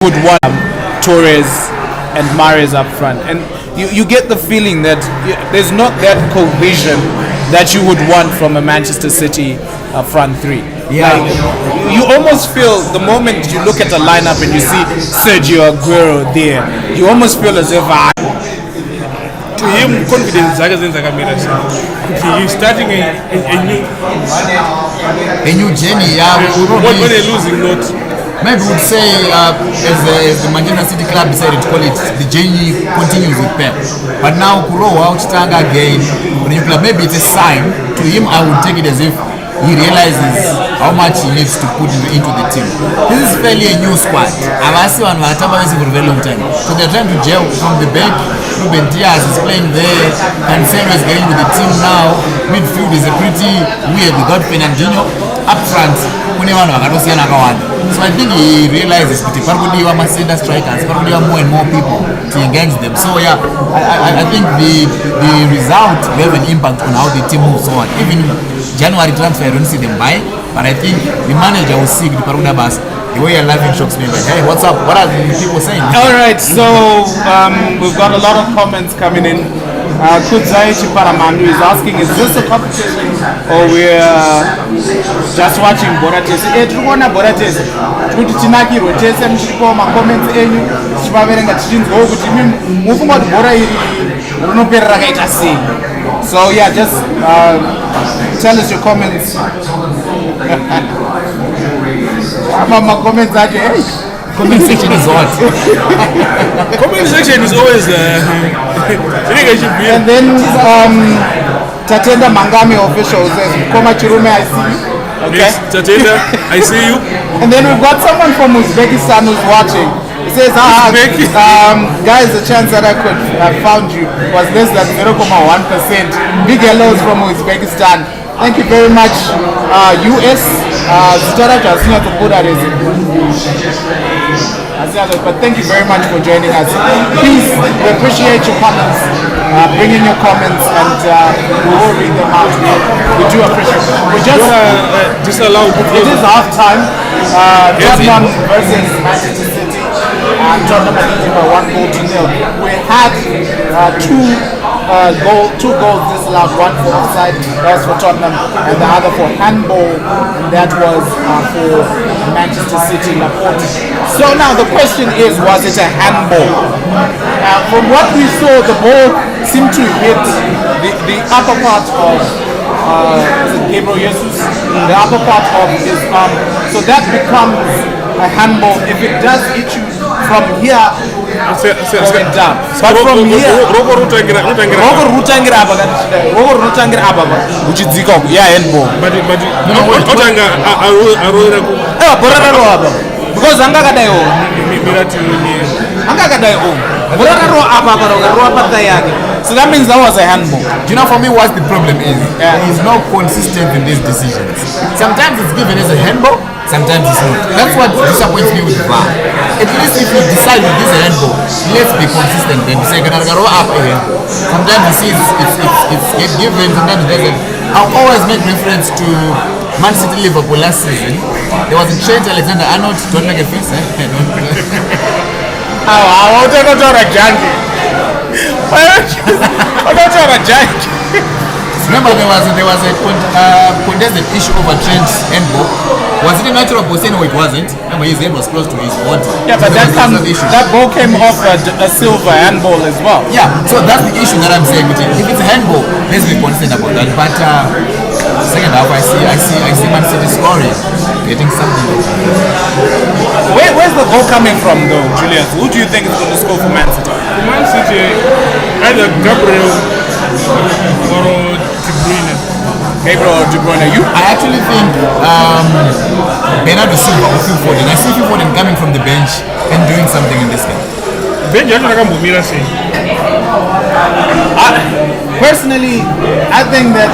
Would want Torres and Mahrez up front, and you get the feeling that there's not that cohesion that you would want from a Manchester City front three. Yeah, you almost feel the moment you look at the lineup and you see Sergio Aguero there, you almost feel as if to him confidence he's starting a new journey. Yeah, when a losing note. Maybe we would say, as the Manchester City club decided to call it, the journey continues with Pep. But now Kurowa Outstanga again, maybe it's a sign. To him, I would take it as if he realizes how much he needs to put into the team. This is fairly a new squad. I've seen one for a very long time. So they're trying to gel from the back. Ruben Diaz is playing there. Cancelo is getting with the team now. Midfield is a pretty weird without Fernandinho. up front kune vanhu vakatosiyana akawanda. So I think he realizes kuti parikudiwa ma-center strikers, parikudiwa more and more people to engage them. So yeah, I think the result will have an impact on how the team moves on. Even January transfer, I don't see them buy, but I think the manager will see kuti parikuda basa. The way you're laughing shocks me, like, hey, what's up? What are the people saying? All right, so we've got a lot of comments coming in. Kudzai Chiparamandu is asking, is this a competition or we're just watching Borates? Everyone Borates. Kuti tinakirwe tese mshiko ma comments enyu chivaverenga tichinzwa kuti mufunga kuti bhora iri rinoperera kaita sei. So yeah, just tell us your comments. My comments are hey. Comment section is hot. Comment section is always and then Tatenda Mangami official says, Koma Chirume, I see you. Okay. Yes, Tatenda, I see you. And then we've got someone from Uzbekistan who's watching. He says, guys, the chance that I could have found you was less than 0.1%. Big hellos from Uzbekistan. Thank you very much, US. But thank you very much for joining us. Please, we appreciate your comments. Bring in your comments and we will read them out. We do appreciate it. We just disallowed. It is half time. Tottenham versus Manchester City. Tottenham are leading by 1-0. We had two goals disallowed, one for offside, that was for Tottenham, and the other for handball, and that was for Manchester City, Laporte. So now the question is, was it a handball? From what we saw, the ball seemed to hit the upper part of Gabriel Jesus, the upper part of his arm, so that becomes a handball. If it does hit you from here, going down. But from here, handball. Because so that means that was a handball. Do you know for me what the problem is? He's not consistent in these decisions. Sometimes it's given as a handball, sometimes it's not. That's what disappoints me with VAR. At least if you decide that this is a handball, let's be consistent and say, sometimes you see it's given, sometimes it doesn't. I'll always make reference to Man City Liverpool last season. There was a Trent Alexander-Arnold, don't make a face, I want to go to a junkie. Remember there was a contested issue over Trent's handball. Was it a natural ball? No, it wasn't. Remember his hand was close to his body. Yeah, but that ball came off a silver handball as well. Yeah, so that's the issue that I'm saying. If it's a handball, let's be concerned about that. But second half, I see Man City scoring, getting something. Where's the goal coming from, though, Julius? Who do you think is going to score for Man City? For Man City, either Gabriel or De Bruyne. Gabriel or De Bruyne, you? I actually think Bernardo Silva or Phil Foden. I see Phil Foden coming from the bench and doing something in this game. Personally, I think that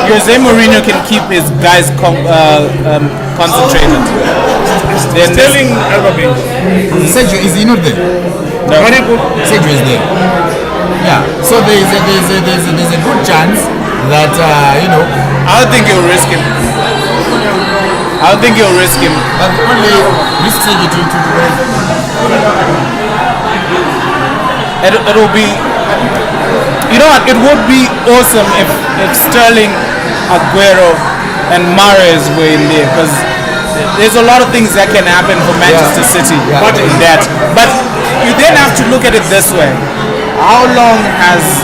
Jose Mourinho can keep his guys concentrated. Sterling bench. Sergio, is he not there? No. Sergio is there. Yeah. So there's a good chance that I don't think he'll risk him. But only risk Sergio to It'll be, you know what, it would be awesome if Sterling, Aguero and Mahrez were in there, because there's a lot of things that can happen for Manchester City in that. But you then have to look at it this way. How long has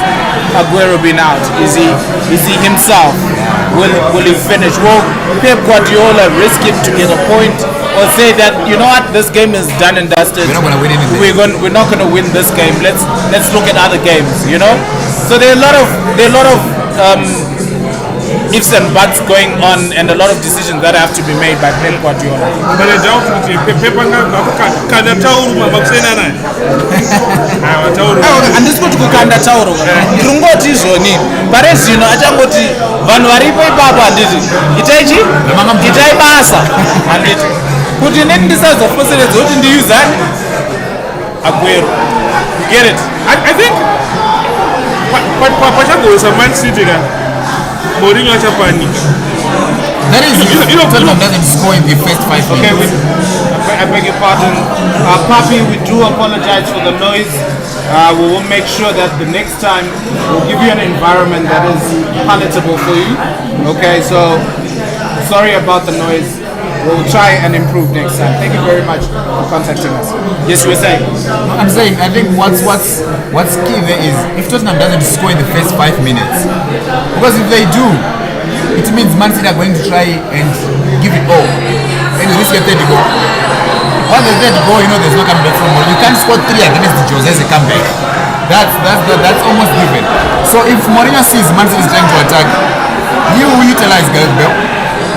Aguero been out? Is he himself? Will he finish? Will Pep Guardiola risk him to get a point, or say that, you know what, this game is done and dusted, we're not going to win anything. We're not going to win this game. Let's look at other games. You know, so there are a lot of ifs and buts going on and a lot of decisions that have to be made by Pep Guardiola. But I doubt kuti Pepa kana tauru makusena naye. Aiwa tauru. Handisi kuti kukanda tauro ndiri kungoti izvoni pare zvino achangoti vanhu varipo ipapo handiti itai basa handiti kuti neti ndisazofoseredza kuti ndiyuzani Aguero. You get it? I think pachagoisa Man City ka Mourinho achapanika. That is if Tottenham doesn't score in the first 5 Okay, minutes. I beg your pardon. Papi, we do apologize for the noise. We will make sure that the next time we'll give you an environment that is palatable for you. Okay, so sorry about the noise. We'll try and improve next time. Thank you very much for contacting us. Yes, you were saying? I'm saying I think what's key there is if Tottenham doesn't score in the first 5 minutes, because if they do, it means Man City are going to try and give it all and risk a third goal. Once the third goal, there's no coming back from Mourinho. You can't score 3 against the Jose as a comeback. That's almost given. So if Mourinho sees Man City is trying to attack, he will utilize Gareth Bale.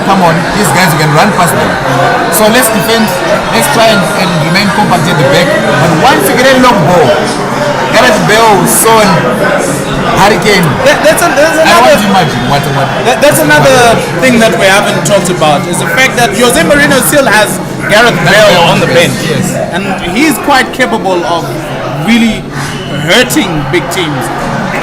Come on, these guys, you can run past them. So let's defend, let's try and remain compact at the back. But once you get a long ball, Gareth Bale, Son, Harry Kane. That's another thing that we haven't talked about is the fact that Jose Mourinho still has Gareth Bale on the bench. Yes. And he's quite capable of really hurting big teams,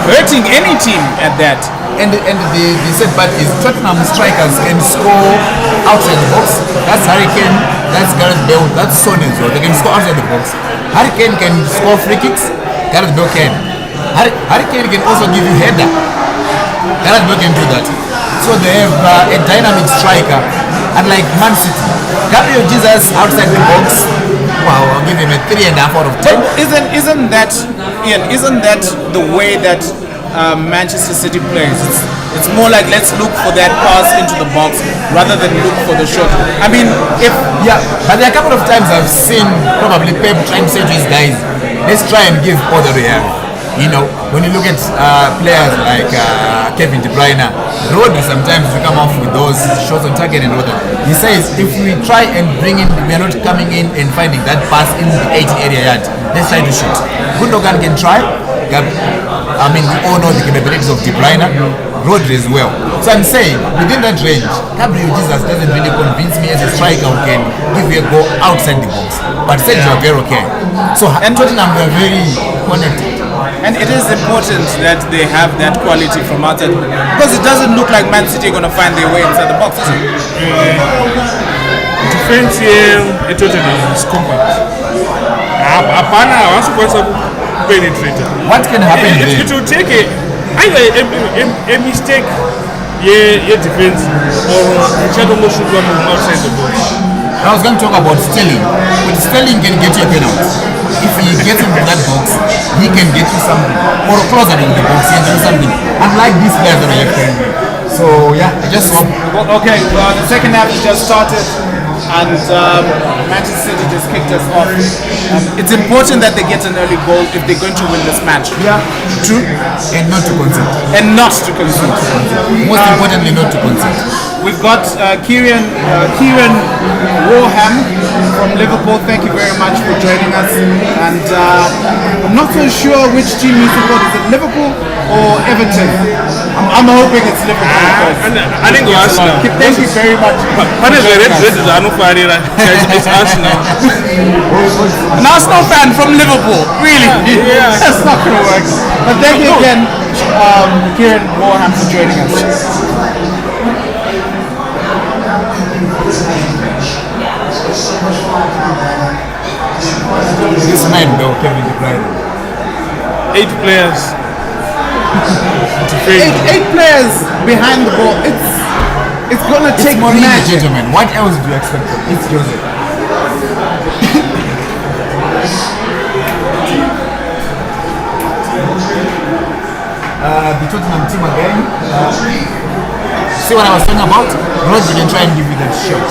hurting any team at that. And the sad part is Tottenham strikers can score outside the box. That's Harry Kane, that's Gareth Bale, that's Son as well. They can score outside the box. Harry Kane can score free kicks, Gareth Bale can. Harry Kane can also give you header. Gareth Bale can do that. So they have a dynamic striker, unlike Man City. Gabriel Jesus outside the box. Wow, I'll give him a 3.5 out of 10. Isn't that, Ian? Isn't that the way that Manchester City plays? It's more like let's look for that pass into the box rather than look for the shot. I mean, but there are a couple of times I've seen probably Pep trying to say to his guys, let's try and give order here. When you look at players like Kevin De Bruyne, Rodri sometimes we come off with those shots on target and all that. He says if we try and bring in, we are not coming in and finding that pass in the 80 area yard. Let's try to shoot. Gundogan can try. We all know the capabilities of De Bruyne, Rodri as well. So I'm saying, within that range, Gabriel Jesus doesn't really convince me as a striker who can give you a goal outside the box. But Sergio Aguero can. So Tottenham were very connected. And it is important that they have that quality from outside, because it doesn't look like Man City are going to find their way inside the box, is it? Defense here at Tottenham is compact. Apana wants to penetrate. What can happen there? It will take either a mistake, defense, or shadow motion outside the box. I was going to talk about Sterling, but Sterling can get you a penalty. If he gets into that box, he can get you something, or closer in the box, he can do something. Unlike these players that are left-handed. So I just want. Okay, the second half just started, and Manchester City just kicked us off. It's important that they get an early goal if they're going to win this match. Yeah, true. And not to concede. Most importantly, not to concede. We've got Kieran Warham from Liverpool. Thank you very much for joining us. And I'm not so sure which team you support. Is it Liverpool or Everton? I'm hoping it's Liverpool. I think Arsenal. Thank you very much. It's Arsenal. An Arsenal fan from Liverpool, really? Yeah. That's not going to work. But thank you again, Kieran Warham, for joining us. This man though, Kevin De Bruyne. 8 players. Eight players behind the ball. It's gonna take Mourinho, gentlemen. What else do you expect from it's Jose? The Tottenham team again. See what I was talking about? Rodri can try and give you that shot.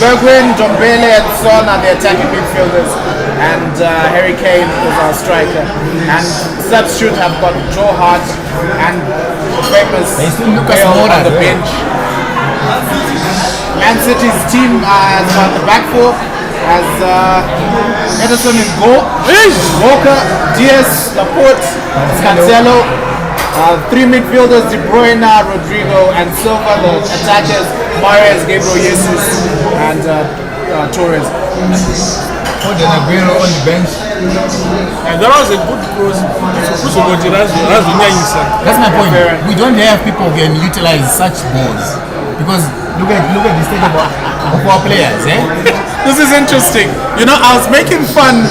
Bergwijn, Ndombele and Son are the attacking midfielders, and and Harry Kane is our striker. And substitute have got Joe Hart and famous Lucas Bale Moura on the as well. bench. Man City's team has got the back four as Edison in goal, Walker, Diaz, Laporte, Cancelo. Three midfielders, De Bruyne, Rodrigo, and Silva. The attackers, Mahrez, Gabriel Jesus, and Torres. Foden Aguero on the bench. And that was a good cross. That's my point. We don't have people who can utilize such balls because look at the state of our players. This is interesting. You know, I was making fun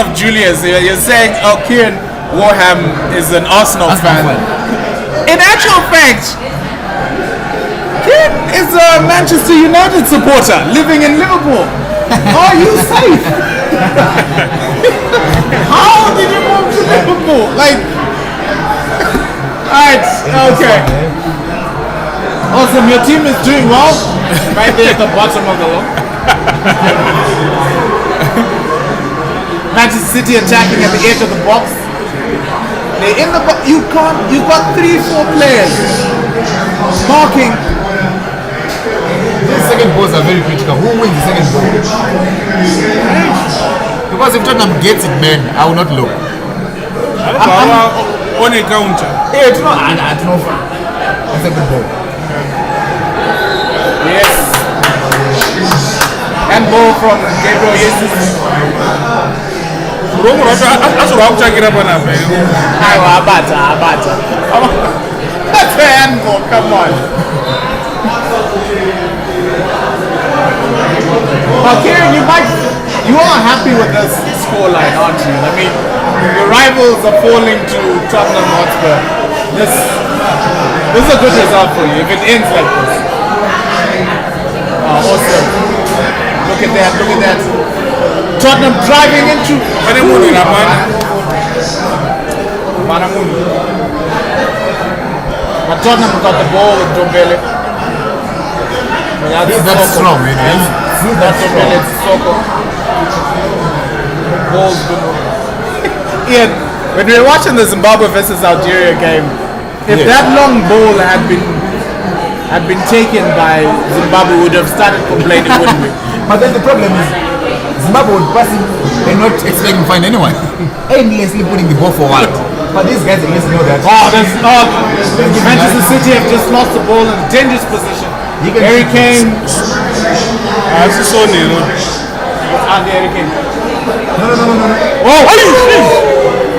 of Julius. You're saying, oh, Kieran Warham is an Arsenal fan. In actual fact, Kieran is a Manchester United supporter living in Liverpool. Are you safe? How did you move to Liverpool? Like, alright, okay. Awesome, your team is doing well. Right there at the bottom of the list. Manchester City attacking at the edge of the box. They're in the box. You've got 3-4 players marking. These second balls are very critical. Who wins the second ball? Because if Tottenham gets it, man, I will not look. On a counter. Yeah, it's not. That's a good ball. Yes. And ball from Gabriel Jesus. That's what I'm talking about. Abata. That's a handball, come on. Now, Kieran, you are happy with this scoreline, aren't you? I mean, your rivals are falling to Tottenham Hotspur. This is a good result for you if it ends like this. Oh, awesome. Look at that. Tottenham driving into Manamun. But Tottenham got the ball with Dombele. That's strong, man. That's Dombele, it's Soko. Ball's good. Ian, when we were watching the Zimbabwe versus Algeria game, if that long ball had been taken by Zimbabwe, we would have started complaining, wouldn't we? But then the problem is Zimbabwe would pass it and not expecting to find anyone. Endlessly putting the ball forward. But these guys at least know that. Manchester City have just lost the ball in a dangerous position. Harry Kane. That's so near. Harry Kane. No. Oh,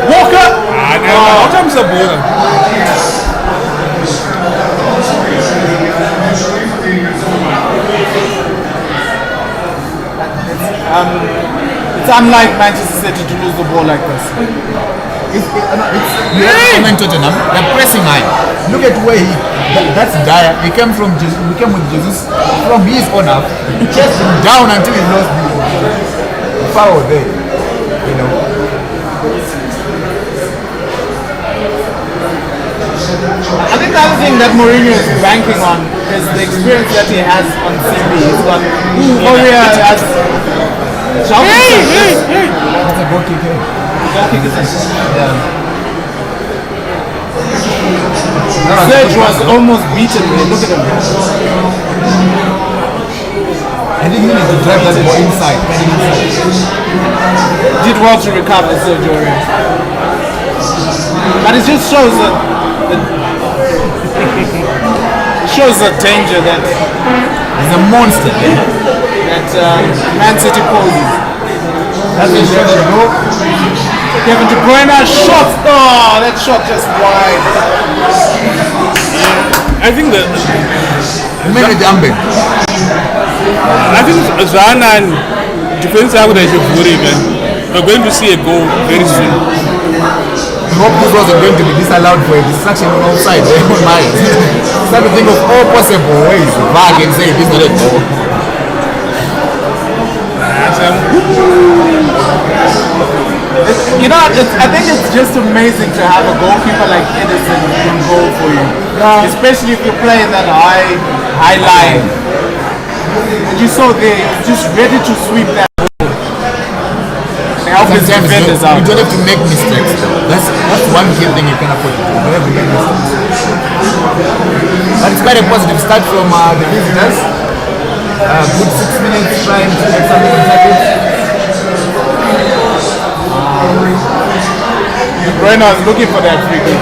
Walker. How comes the ball? It's unlike Manchester City to lose the ball like this. Tottenham, they're pressing high. Look at where that's Dyer. He came with Jesus from his own half. He chased him down until he lost the foul there. You know. I think the other thing that Mourinho is banking on is the experience that he has on CB. He's got Korea has. That's a goal kick. Serge was almost beaten there. Look at him. I think he needs to drive that ball inside. Did well to recover Sergio Ramos. But it just shows the danger that he's a monster. that Man City poses. That's a shot that go. Kevin De Bruyne shot. Oh, that shot just wide. I think that. I think Zana and defense are going to we're going to see a goal very soon. I hope this wasn't going to be disallowed for a distraction on outside. Start to think of all possible ways VAR can say this is not a goal. You know, I think it's just amazing to have a goalkeeper like Edison in goal for you. Especially if you play in that high line. And you saw there, he was just ready to sweep that ball. help his sometimes defenders you out. don't have to make mistakes though. That's one key thing you can afford to do. You don't have to make mistakes. But it's quite a positive start from the visitors. Good 6 minutes trying to make something on target. De Bruyne is looking for that free kick.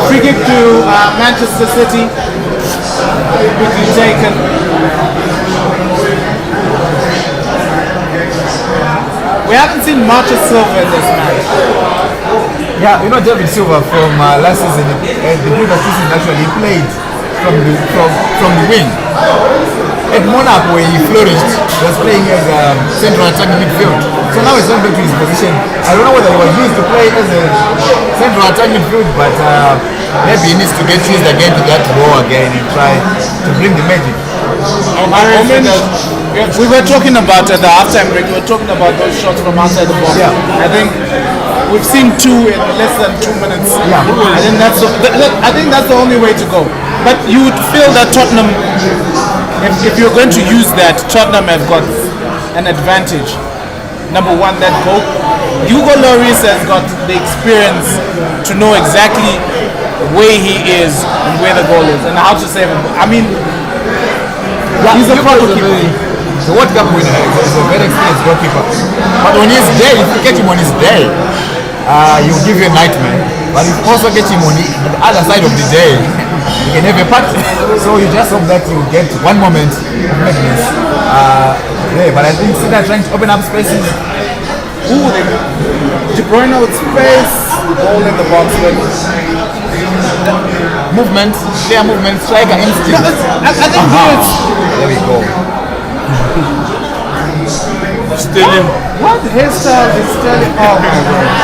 Free kick to Manchester City. Quickly taken. We haven't seen much of Silva in this match. Yeah, you know David Silva from last season, the previous season actually he played from the wing. At Monaco where he flourished, he was playing as a central attacking midfield. So now he's gone back to his position. I don't know whether he was used to play as a central attacking midfield, but maybe he needs to get used again to that role again and try to bring the magic. We were talking about at the halftime break. We were talking about those shots from outside the box. Yeah. I think we've seen 2 in less than 2 minutes. Yeah. I think that's the only way to go. But you would feel that Tottenham, if you're going to use that, Tottenham have got an advantage. Number one, that goal. Hugo Lloris has got the experience to know exactly where he is and where the goal is and how to save him. I mean, he's a proper keeper. The World Cup winner is a very experienced goalkeeper. But on his day, if you catch him on his day, he'll give you a nightmare. But if you also catch him on the other side of the day, you can have a party. So you just hope that you get one moment of madness there. But I think City are trying to open up spaces. De Bruyne with space, ball in the box. Movement, clear movement, striker instinct. I think it's... There we go. Still him. What hairstyle is Sterling? Oh my god.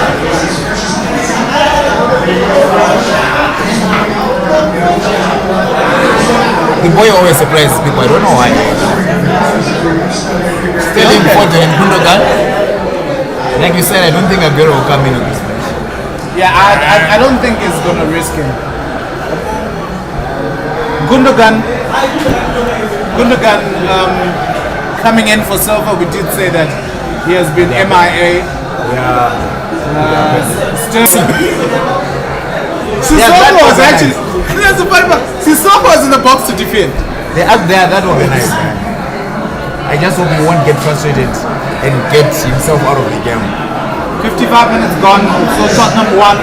The boy always surprises people. I don't know why. Sterling, Foden, and Gundogan. Like you said, I don't think Aguero will come in on this match. Yeah, I don't think he's gonna risk him. Gundogan, coming in for Silva, we did say that he has been MIA. Sissoko was actually. There's a funny part. Sissoko was in the box to defend. That will be nice, man. I just hope he won't get frustrated and get himself out of the game. 55 minutes gone, so Tottenham won.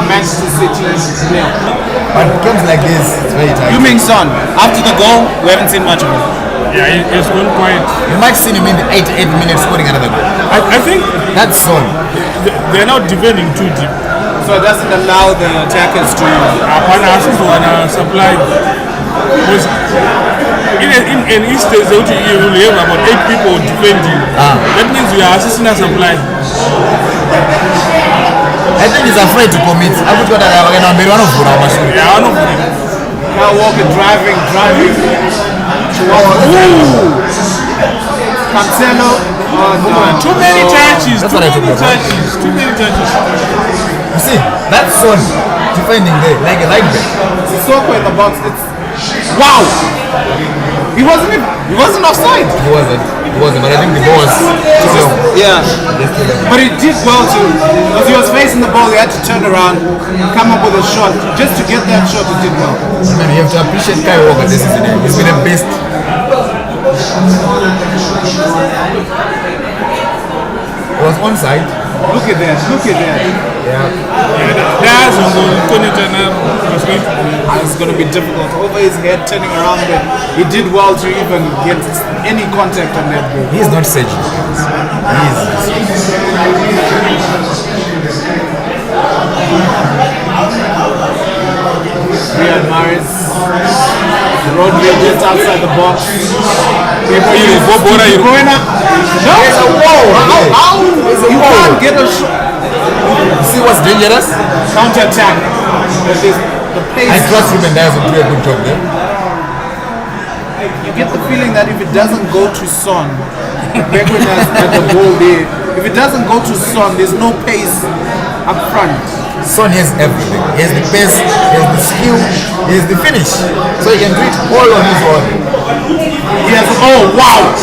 Manchester City nil. But games like this, it's very tight. You mean Son? After the goal, we haven't seen much of him. Yeah, it's gone quiet. You might see him in the 88 minutes scoring another goal. I think That's Son. they're not defending too deep. So it doesn't allow the attackers to. Hapana assist wana supply. Because in an instance, you will have about 8 people defending. That means you are assisting a supply. I think he's afraid to commit. I would go that I can be one of them. Yeah, one of them. Now Walker driving. Cancelo. Too many touches. That's what I took about. Too many touches. You see, that's Son defending there, like a light back. Sissoko in the box. It's wow. He wasn't offside. He wasn't, but I think the ball was too long. Yeah. But he did well too. Because he was facing the ball, he had to turn around, come up with a shot. Just to get that shot, he did well. Man, you have to appreciate Kai Walker this season. He's been the best. It was onside. Look at that. That's It's going to be difficult. Over his head, turning around, but he did well to even get any contact on that ball. He is not surgical. He is. Riyad Mahrez. Rodri just outside the box. De Bruyne. No, There's a wall. how? There's a You wall. can't get a shot. You see what's dangerous? Counter-attack. The pace. I trust Ruben Dias will do a good job there. You get the feeling that if it doesn't go to Son, Beckham has at the ball there. If it doesn't go to Son, there's no pace up front. Son has everything. He has the pace, he has the skill, he has the finish. So he can do it all on his own. He has. Oh wow!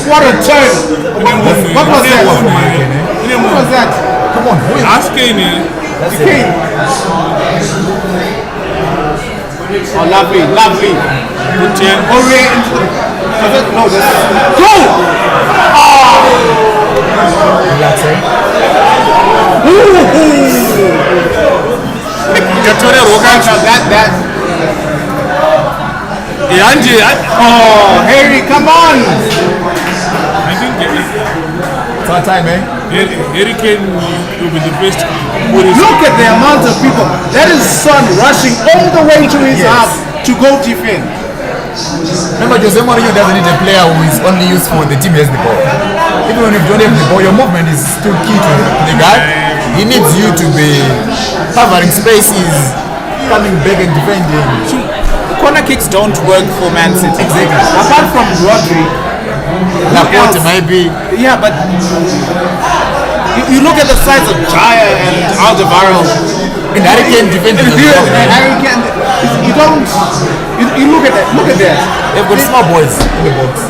What a turn! What was that? What was that? Come on, who is Ask Kane. That's Kane. Oh, lovely, lovely. Put 10. Aurier into the... No, this is... Go! Relax, eh? That. Oh, Harry, come on! I think It's our time, eh? Harry Kane will be the best. Look at the amount of people. That is Son rushing all the way to his half to go defend. Remember, Jose Mourinho doesn't need a player who is only useful when the team has the ball. Even when you don't have the ball, your movement is still key to the guy. He needs you to be covering spaces, coming back and defending. Corner kicks don't work for Man City. Exactly. Apart from Rodri, Laporte maybe. yeah, but you look at the size of Jaya and Alderweireld. And Harry Kane defending as well. Harry Kane, you don't. You look at that. Look at that. They've got small boys in the box.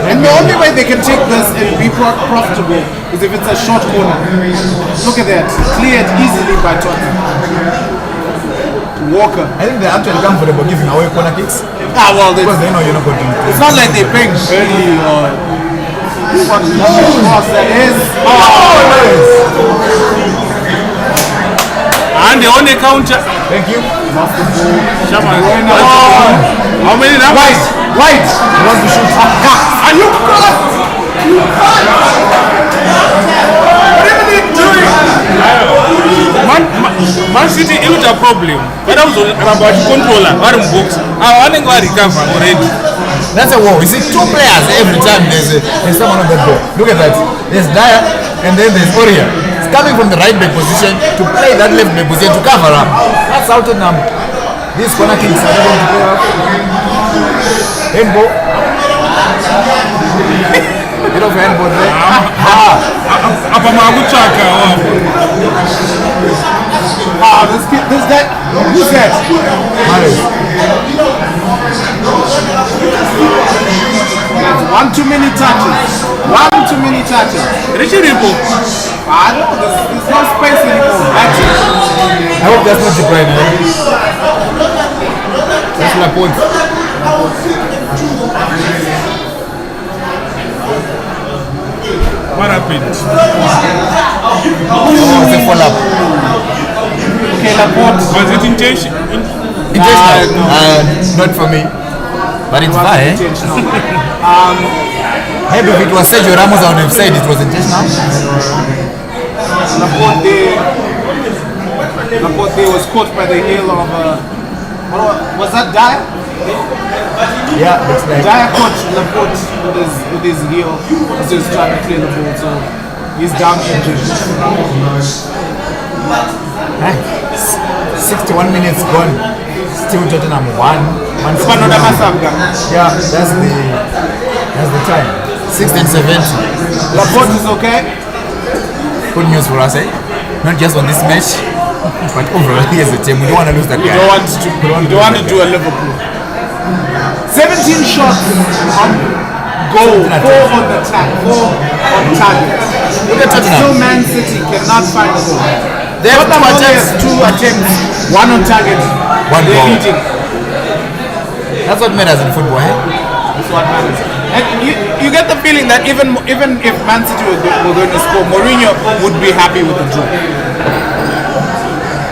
And the only way they can take this and be profitable is if it's a short corner. Look at that. Cleared easily by Tottenham. Walker. I think they're actually comfortable giving away corner kicks because they know you're not going to. It's not like they're paying Burnley or what cost that is. And the only counter. Thank you. Shaman. How many now? White. He wants to shoot. Are you caught? You caught? Whatever they're doing. Man City is a problem. But I was about controller. I'm box. I think I recover already. That's a war. You see, two players every time there's someone on that ball. Look at that. There's Dyer and then there's Aurier. It's coming from the right back position to play that left back position to cover up. That's out of number. These corner kicks are going to play up. Handball. Bit of handball there. Apa maguchaka. This guy. Who's that? Mares. One too many touches. One too many touches. Richie Ripo. I know there's no space anymore. That's it. I hope that's not the brain. That's Laporte. What happened? Oh, it's a follow-up. Okay, Laporte. Was it intention? Intentional. Not for me. But it's far, eh? Maybe if it was Sergio Ramos, I would have said it was intentional. Laporte was caught by the heel of was that Dyer? Yeah, looks like. Dyer caught Laporte with his heel as he was trying to clear the ball, so he's down injured. 61 minutes gone. Still Tottenham 1. Yeah, that's the time. 6 and 70. Laporte is okay. Good news for us, eh? Not just on this match, but overall as a team. We don't want to lose that guy. You don't want to do a Liverpool. 17 shots on goal, 4 on the target. Look at Tottenham. Still Man City cannot find a goal. They have two attempts, 1 on target. One They're goal. leading. That's what matters in football, eh? That's what matters. And you get the feeling that even if Man City were going to score, Mourinho would be happy with the draw.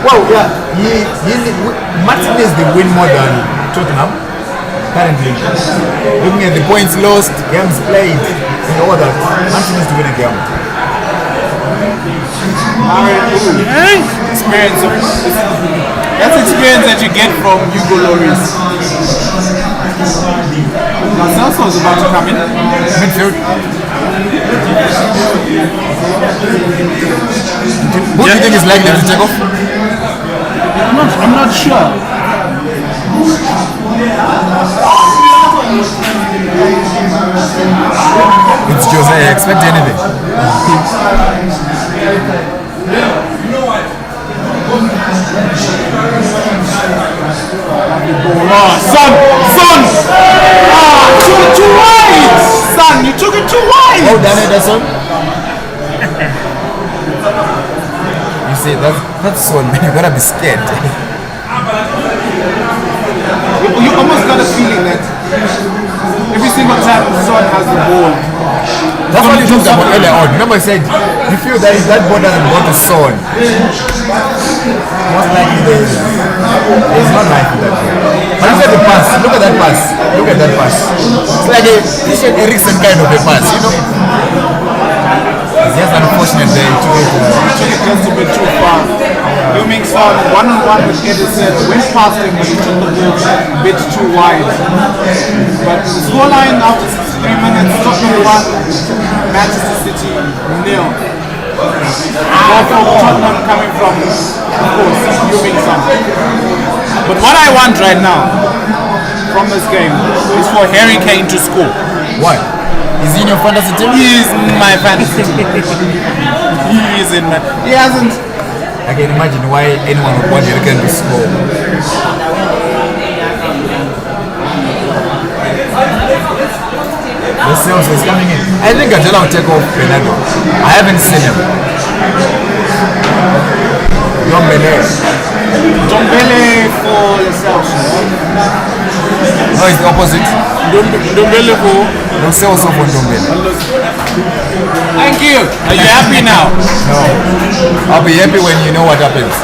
Well, yeah, Martin needs the win more than Tottenham currently. Looking at the points lost, games played, and all that, Martin needs to win a game. Experience that's experience that you get from Hugo Lloris. Marcelo is about to come in. Midfield. Who do you think is likely to take off? I'm not sure. It's Jose. Expect anything. Son! To right! say that's so man, you gotta be scared. You almost got a feeling that every single time Son has the ball, That's what you talked about earlier on. Remember I said you feel that if that ball doesn't go to Son, most likely there's not likely that. But look at the pass, look at that pass, look at that pass. It's like a Christian Eriksen kind of a pass, you know? It's just unfortunate they took it just a bit too far. Heung-min Son one-on-one with Edison, went past him but he took the ball a bit too wide. But the scoreline after 63 minutes, Tottenham 1, Manchester City 0. Goal from Tottenham coming from, of course, Heung-min Son. But what I want right now from this game is for Harry Kane to score. What? Is he in your fantasy team? He is in my fantasy team. He is in my... He hasn't... I can imagine why anyone would want Harry Kane to score. The sales is coming in. I think Adela will take off Bernardo. I haven't seen him. Dombele for yourself. No, it's the opposite. Ndombele for No sales off on Dombele. Thank you. Are you happy now? No. I'll be happy when you know what happens.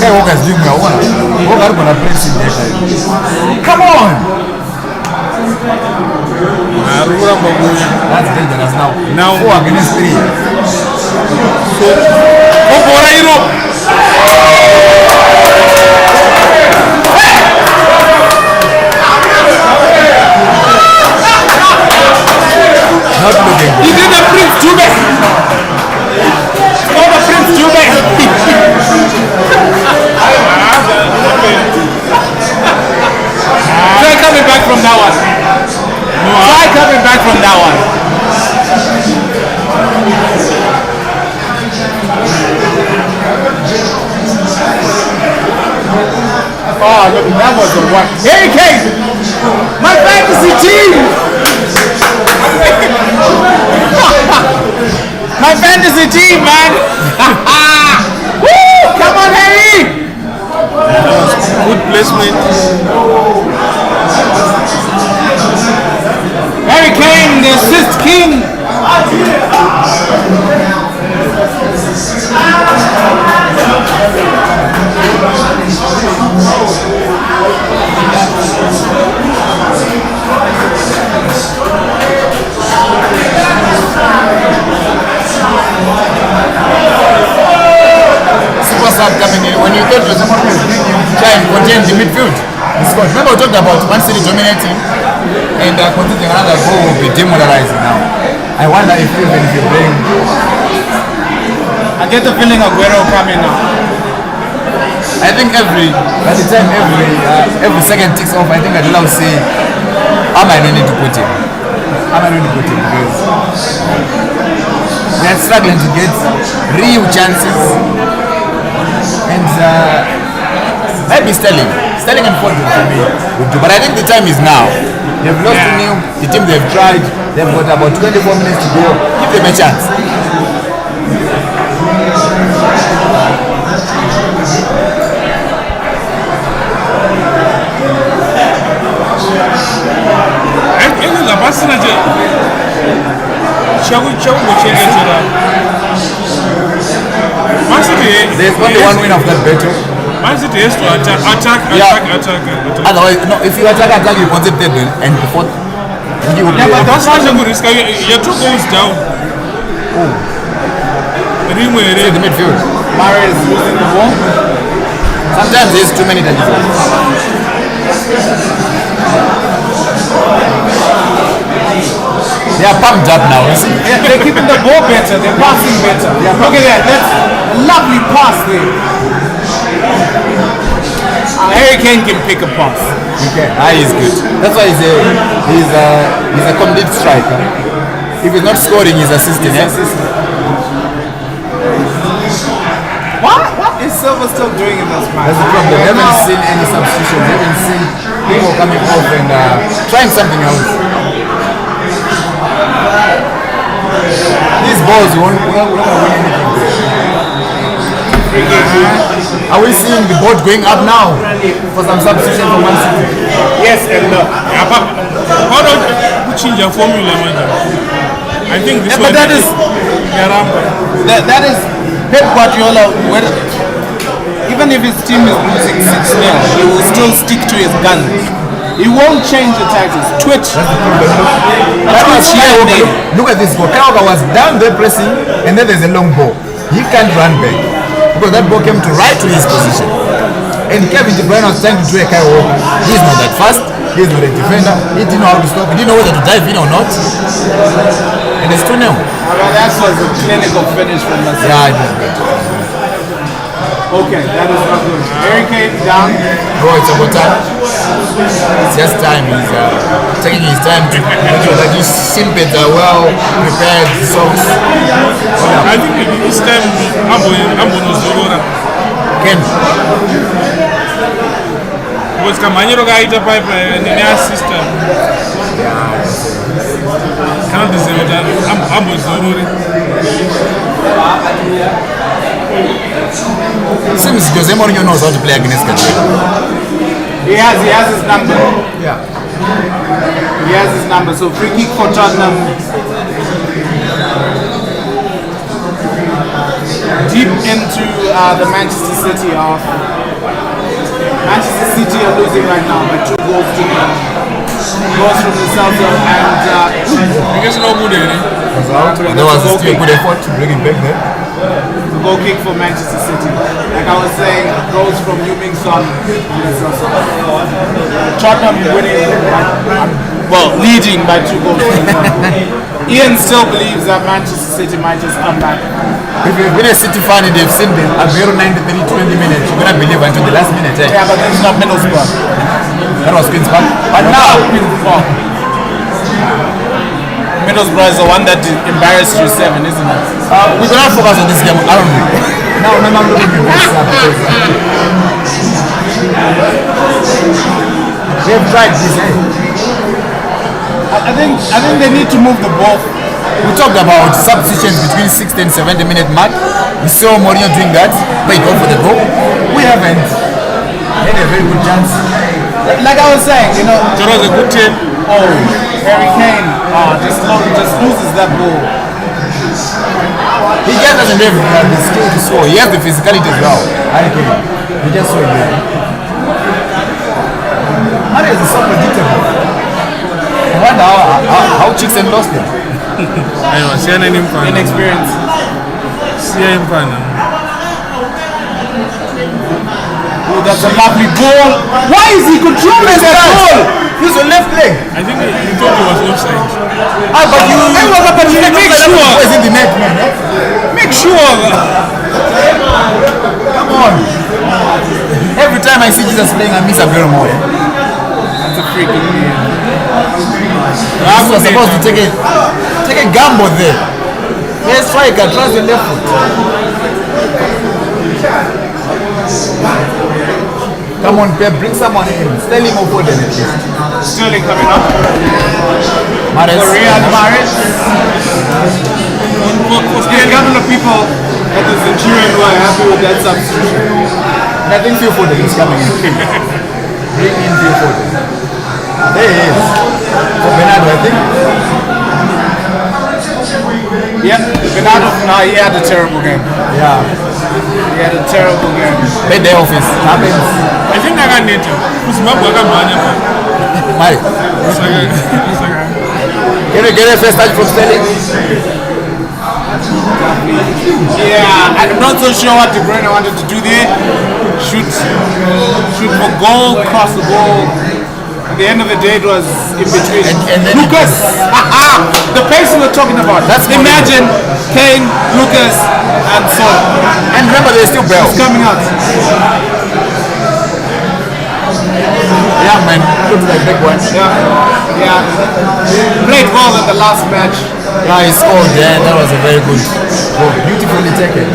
Hey, Walker's doing well. Walker's gonna press in there. Come on! That's dangerous now. Now 4 against 3. Not looking good. He did the Prince Jube. Oh, the Prince Jube. Try coming back from that one. Try coming back from that one. Oh, look, that was the one. Harry Kane, my fantasy team. My fantasy team, man. Woo! Come on, Harry. good placement. Harry Kane, the assist king. Super sub coming in. When you thought Jose Mourinho was bringing him to try and contain the midfield, he scored. Remember we talked about Man City dominating and conceding another goal will be demoralizing now. I wonder if even if you bring... I get the feeling Aguero coming now. I think by the time every second ticks off, I think Adela will say, am I really to put him? Am I really to put him? Because they are struggling to get real chances. And maybe Sterling and Foden for me would do. But I think the time is now. They've lost to New, the team they've tried, they've got about 24 minutes to go. Give them a chance. There's only one win of that battle. Man City has to attack. Otherwise, no, if you attack, you concede third and the fourth. You will But that's not a good risk. Your 2 goals down. in the midfield. Mahrez losing the ball. Sometimes there's too many touches. They are pumped up now. You see? Yeah, they're keeping the ball better. They're passing better. Look at that. That's a lovely pass there. Harry Kane can pick a pass. Okay, he's good. That's why he's a complete striker. If he's not scoring, he's assisting. What is Silva still doing in this match? That's the problem. We haven't seen any substitutions. We haven't seen people coming off and trying something else. These balls, we're not going to win anything. Are we seeing the board going up now for some substitution for Man City? Yes and no. How don't you change your formula, man? I think this But that is Pep Guardiola. Even if his team is losing 6-0, he will still stick to his guns. He won't change the tactics. Twitch. Look at this ball. Kyle was down there pressing, and then there's a long ball. He can't run back because that ball came to right to his position. And Kevin De Bruyne was trying to do a Kyle Walker. He's not that fast. He's not a defender. He didn't know how to stop. He didn't know whether to dive in or not. And it's 2-0. That was a clinical finish from the side. Yeah, it was good. Okay, that is not good. Harry Kane down. Oh, it's about time. It's just time. He's taking his time to make sure that his shin pads are well prepared, socks. I think this time Ambo knows the order. Ken. Because Kamanyero kaita pipe assist. Cannot deserve that. Ambo is the order. Seems Jose Mourinho knows how to play against Casemiro. He has his number. Yeah. He has his number. So free kick for Tottenham. Deep into the Manchester City half. Manchester City are losing right now by 2 goals to 0. Goals from the South and I guess no good there. There was still a good effort to bring him back there. goal kick for Manchester City. Like I was saying, goals from Heung-min Son. Tottenham winning, leading by 2 goals. Ian still believes that Manchester City might just come back. If you've been a City fan and they've seen the Aguero 93, 20 minutes, you're going to believe until the last minute. Eh? Yeah, but it's not Middlesbrough. That was Queen's Park. But now, Middlesbrough is the one that embarrassed you 7, isn't it? We cannot focus on this game, aren't we? Now, I'm looking at this because they've tried this. I think they need to move the ball. We talked about substitutions between 60 and 70 minute mark. We saw Mourinho doing that, but he got for the goal. We haven't had a very good chance. Like I was saying, you know, It was a good team. oh, Harry Kane just loses that ball. He just doesn't have the skill to score. He has the physicality as well. Harry Kane. He just saw it there. Mario is so predictable. I wonder how Chickson lost him. Anyway, see an infant. Inexperience. See an infant. Oh, that's a lovely ball. Why is he controlling that ball? Use your left leg. I think he thought he was offside. But you Make sure. was in the net, man. Make sure. Come on. Every time I see Jesus playing, I miss Aguero more. That's a freaking man. He was supposed to take a gamble there. Yes, striker, trust the left foot. Come on, Pep, bring someone in. Sterling or Foden at least. Sterling coming up. Mahrez. Riyad Mahrez. There's a couple of people at the Centurion who are happy with that substitution. And I think Phil Foden is coming in. Bring in Phil Foden. There he is. For Bernardo, I think. Yeah, Bernardo, no, he had a terrible game. Yeah. He had a terrible game. Bad day office. Happens. I think I got native. Kusimbabu akamanya. Mari. Can you get a first touch from Sterling? Yeah, I'm not so sure what De Bruyne wanted to do there. Shoot for goal, cross the ball. At the end of the day, it was in between. And then Lucas, the pace we were talking about. That's Imagine Kane, Lucas, and Son. And remember, there's still Bell. It's coming out. Yeah, man. Looks like big one. Yeah. Played well in the last match. Yeah, he scored. Yeah, that was a very good goal. Beautifully taken.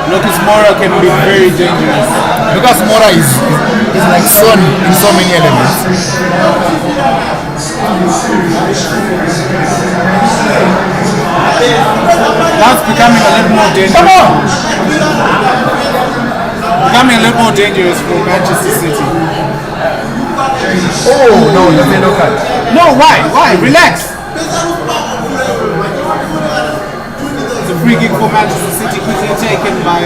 Lucas Moura can be very dangerous. Lucas Moura is like Son in so many elements. That's becoming a little more dangerous. Come on! Becoming a little more dangerous for Manchester City. Oh, no, there's no card. No, why? Why? Relax. It's a free kick for Manchester City, quickly taken by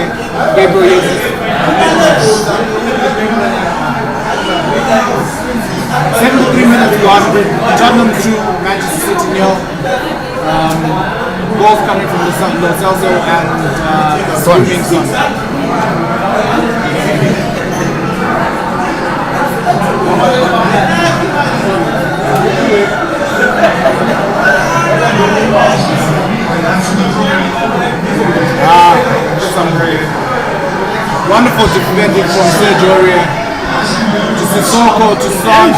Gabriel Jesus. 73 minutes gone. Tottenham 2, Manchester City 0. Goals coming from the Celso and Son. Some wonderful defending from Sergio Aurier to Sissoko to Son.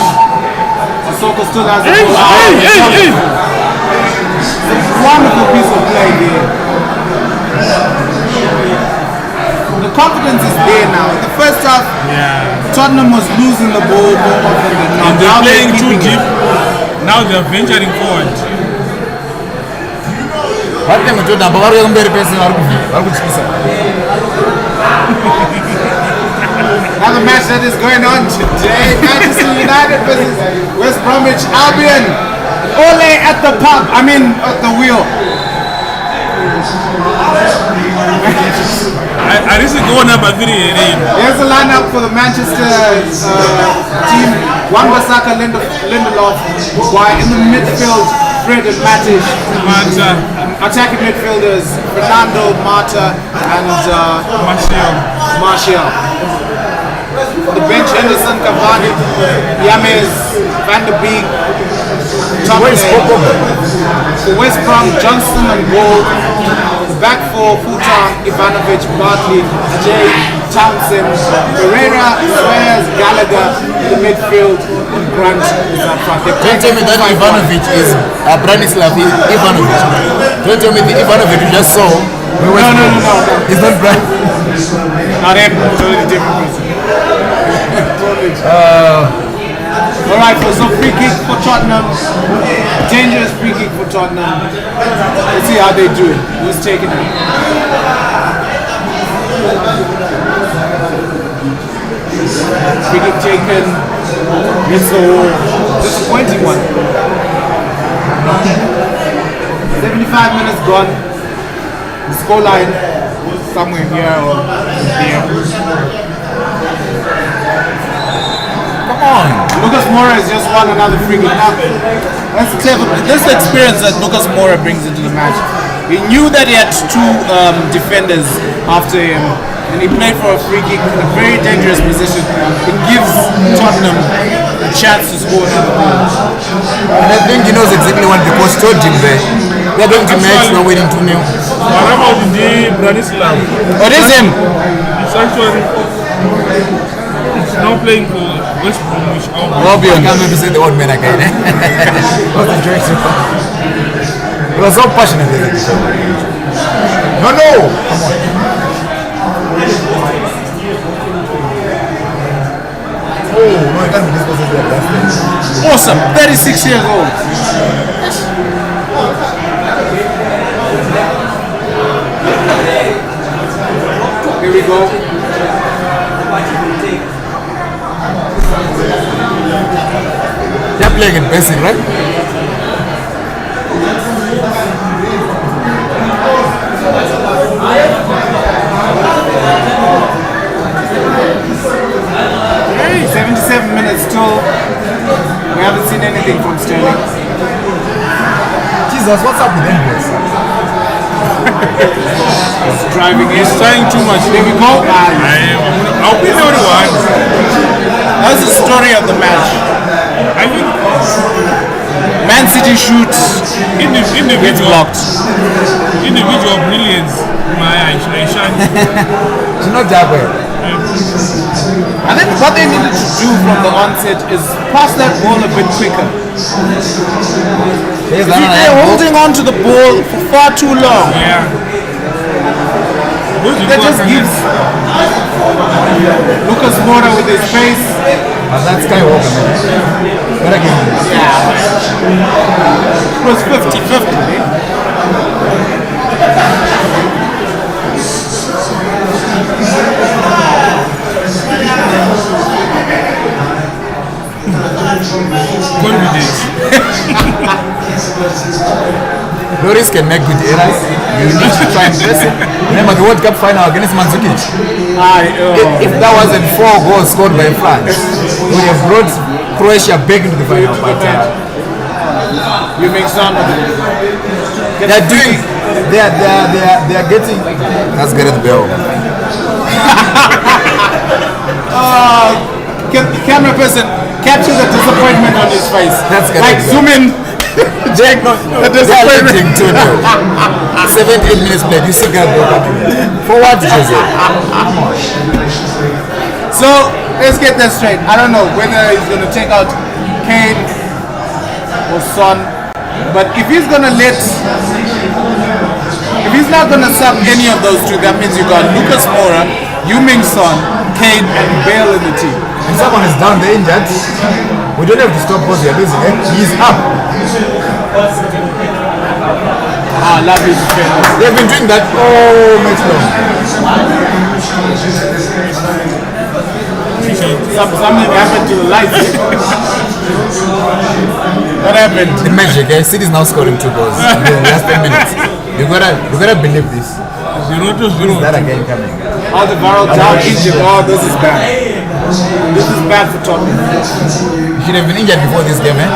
Sissoko still has a goal. It's a wonderful piece of play there. The confidence is there now. In the first half, Tottenham was losing the ball more often than not. And they're playing too deep. Now they're venturing forward. What thing with Tottenham? But we're very person. Another match that is going on today. Manchester United versus West Bromwich Albion. Ole at the pub. I mean at the wheel. I this is goal number 3. Here's the lineup for the Manchester team. Wan-Bissaka, Lindelof, while in the midfield, Fred and Matic. Attacking midfielders, Fernando, Mata, and Martial. The bench, Henderson, Cavani, James, Van der Beek, top Where's Popo? for West Brom, Johnston and Gold. Back for full-time, Ivanovic, Bartley, Jay, Townsend, Pereira, Suarez, Gallagher in the midfield, and Grant is up front. Don't tell me that Ivanovic is Branislav Ivanovic. Don't tell me the Ivanovic you just saw. No. It's not Brad. Not him, totally different person. Alright, so free kick for Tottenham. Dangerous free kick for Tottenham. Let's see how they do. Who's taking it? Free kick taken. It's a disappointing one. 75 minutes gone. The scoreline somewhere here or here. Come on. Lucas Moura has just won another free kick. Now, that's clever. This is the experience that Lucas Moura brings into the match. He knew that he had two defenders after him, and he played for a free kick in a very dangerous position. It gives Tottenham a chance to score another goal. And I think he knows exactly what the coach told him there. They're going to match, we're winning 2-0. What about the Branislav? What is him? It's actually now playing for West Bromwich Albion. I can't remember to say the old man again. What's the joy so far? He was so passionate. No! Come on. Oh, no, it can't be this person like that. Awesome. 36 years old. Here we go. They're playing in person, right? Hey, 77 minutes still. We haven't seen anything from Sterling. Jesus, what's up with them boys? He's driving in. He's trying too much. There we go. I'll be the only one. That's the story of the match. I think Man City penalty shoot gets blocked. Individual brilliance. I shan't. It's not that way. I think what they needed to do from the onset is pass that ball a bit quicker. They're holding on to the ball for far too long. Yeah. That just gives Lucas Moura with his pace. That's Skywalker, man. Better game. Yeah. It was 50-50. Confidence. Loris can make good errors. You need to try and press it. Remember the World Cup final against Mandzukic? If that wasn't 4 goals scored by France, we would have brought Croatia back into the final. But You make some of it. they're doing. They are getting. That's Gareth Bale. Camera person, capture the disappointment on his face. That's good. Like zoom in. Jack, the They are leading disappointment. 2-0. 7-8 minutes played. You see Gareth Bale coming. For what, Jose? So let's get that straight. I don't know whether he's going to take out Kane or Son, but if he's not going to sub any of those two, that means you got Lucas Moura, Heung-min Son, Kane, and Bale in the team. If someone is down, they're injured. We don't have to stop because we are losing. He's up. Lovely defenders. They've been doing that all match long. Something happened to the lights. What happened? The magic, City is now scoring 2 goals in the last 10 minutes. You gotta believe this. 0-0. That again coming. Alderweireld down injured. Oh, this is bad. This is bad for Tottenham. You should have been injured before this game, eh?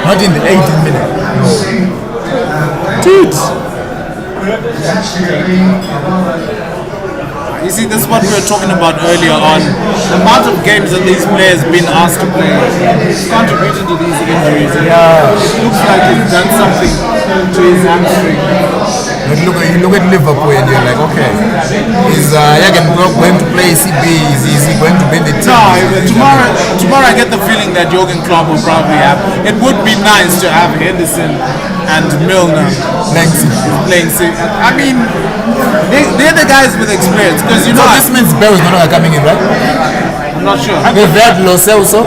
Not in the 18th minute. Dude. You see, this is what we were talking about earlier on. The amount of games that these players have been asked to play is contributing to these injuries. And it looks like he's done something to his hamstring. But you look at Liverpool and you're like, okay, is Jurgen Klopp going to play CB? Is he going to be the team? No, tomorrow I get the feeling that Jurgen Klopp will probably have. It would be nice to have Henderson and Milner playing CB. I mean, they're the guys with experience. Because you know, this means Bale is no longer coming in, right? I'm not sure. We've had Lo Celso,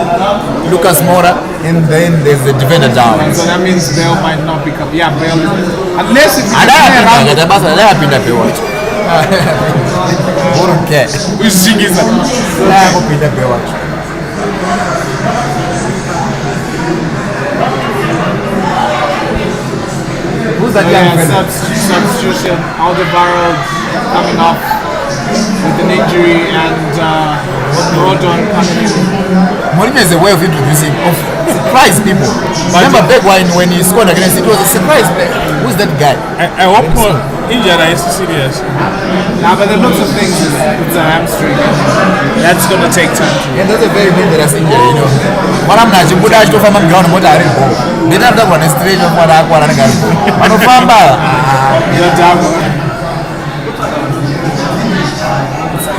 Lucas Moura, and then there's the defender down. So that means Bale might not become. Yeah, Bale is. Unless if you I don't care. Which thing is that? Who's that young fella? Substitution. Alderweireld coming off with an injury and Rodon coming in. Mourinho is a way of introducing, surprise people. Remember back when he scored against it was a surprise player. Who's that guy? I hope injury is serious. Now, but the looks of things, it's a hamstring. That's going to take time. Yeah, that's a very dangerous injury, you know. What I'm not, you put out to farm and ground, what I didn't go. They don't have one straight of what I want to go. I don't farm.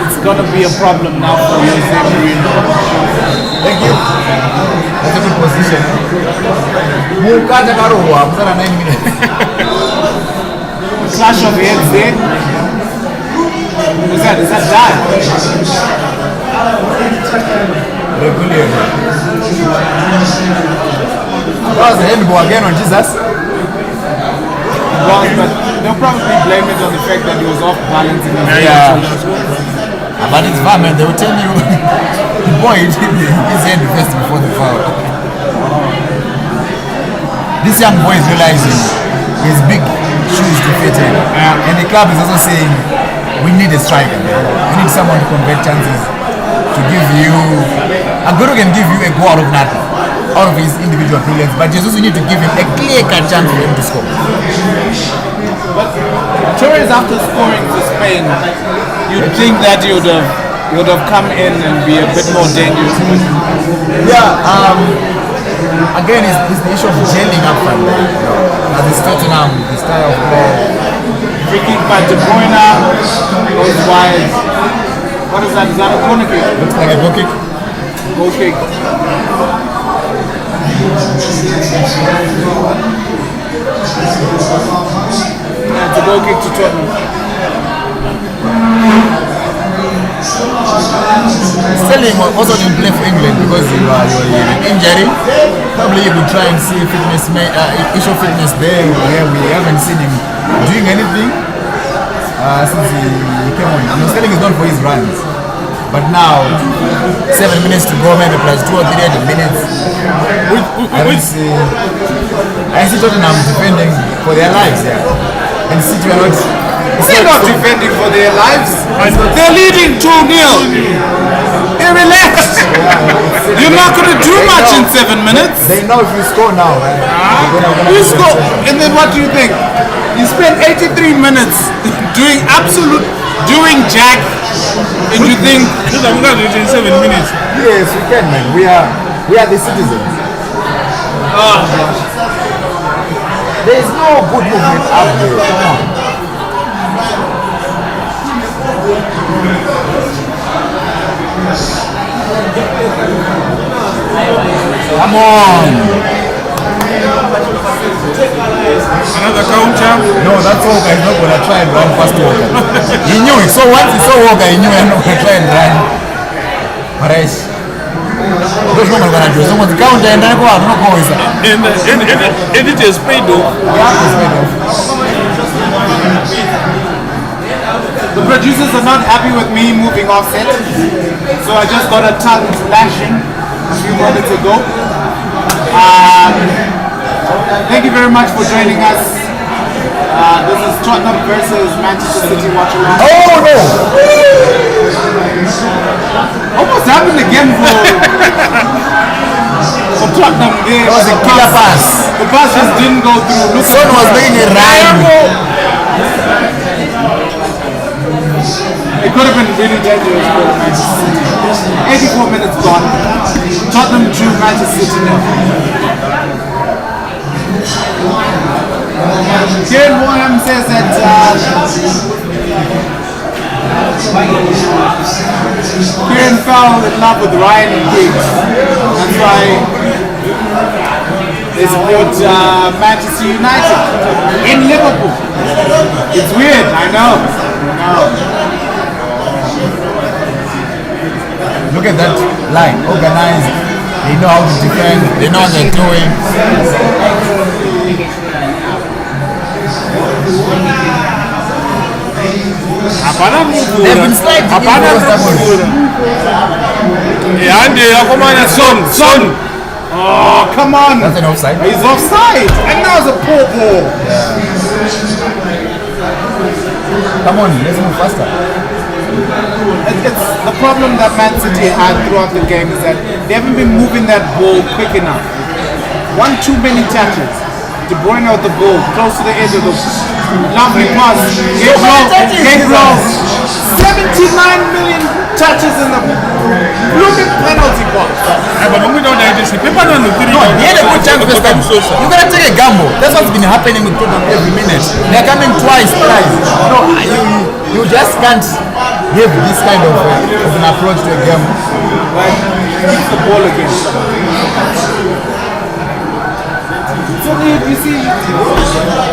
It's going to be a problem now for Jose Mourinho. Thank you. That's a good position. Mukata Karuwa, after 9 minutes. Clash of heads there. Is that Dyer? Regular. That was a handball again on Jesus. But they'll probably blame it on the fact that he was off balance in his But it's fun, man. They will tell you the boy hit his head first before the foul. This young boy is realizing his big shoes to fit in. And the club is also saying, we need a striker. We need someone to convert chances, to give you... Aguero can give you a goal out of nothing, out of his individual brilliance, but Jesus, we need to give him a clear-cut chance for him to score. But Torres, after scoring for Spain, you'd think that he would have come in and be a bit more dangerous. Yeah, again, it's the issue of gelling up front. As it's Tottenham, the style of play. Free kick by De Bruyne goes wide. What is that? Is that a corner kick? Looks like a goal kick. Goal kick. Yeah, it's a goal kick to Tottenham. Sterling also didn't play for England because he was an injury. Probably you could try and see fitness, issue of fitness there. We haven't seen him doing anything since he came on. Sterling is known for his runs. But now, 7 minutes to go, maybe plus 2 or 3 minutes. I see Tottenham defending for their lives there. And City are not. They're not defending for their lives. They're leading 2-0. Hey, relax. You're not going to do much in 7 minutes. They know if you score now. You score, and then what do you think? You spend 83 minutes doing jack, and you think I'm going to do it in 7 minutes. Yes, we can, man. We are the citizens. There is no good movement out there. Come on. Come on. Another counter. No, that's Walker is not going to try and run past Walker. He knew it. So once he saw Walker, he knew he's not going to try and run. But those women are going to do someone's counter and then go out. And it is paid off. Yeah, it's paid off. the producers are not happy with me moving offset. So I just got a tongue lashing a few moments ago. Thank you very much for joining us. This is Tottenham versus Manchester City watch along. Oh no! Almost happened again for Tottenham. It was a killer pass. The pass just didn't go through. Son was making a rhyme. It could have been really dangerous for Manchester City. 84 minutes gone. Tottenham 2, Manchester City 0. Kieran Williams says that Kieran fell in love with Ryan Giggs. That's why they support Manchester United in Liverpool. It's weird, I know. Look at that line, organized. They know how to defend. They know what they're doing. They've been slightly Son. Oh, come on. That's an offside. He's offside. And that was a poor ball. Come on, let's move faster. It's the problem that Man City had throughout the game is that they haven't been moving that ball quick enough. One too many touches. De Bruyne with the ball, close to the edge of the lovely pass. Gabriel, 79 million touches in the blooming penalty box. But we don't anticipate. No, he had a good chance this time. You're going to take a gamble. That's what's been happening with Tottenham every minute. They're coming twice, thrice. No, you just can't give this kind of an approach to a game. Right? Keep the ball again. So you see.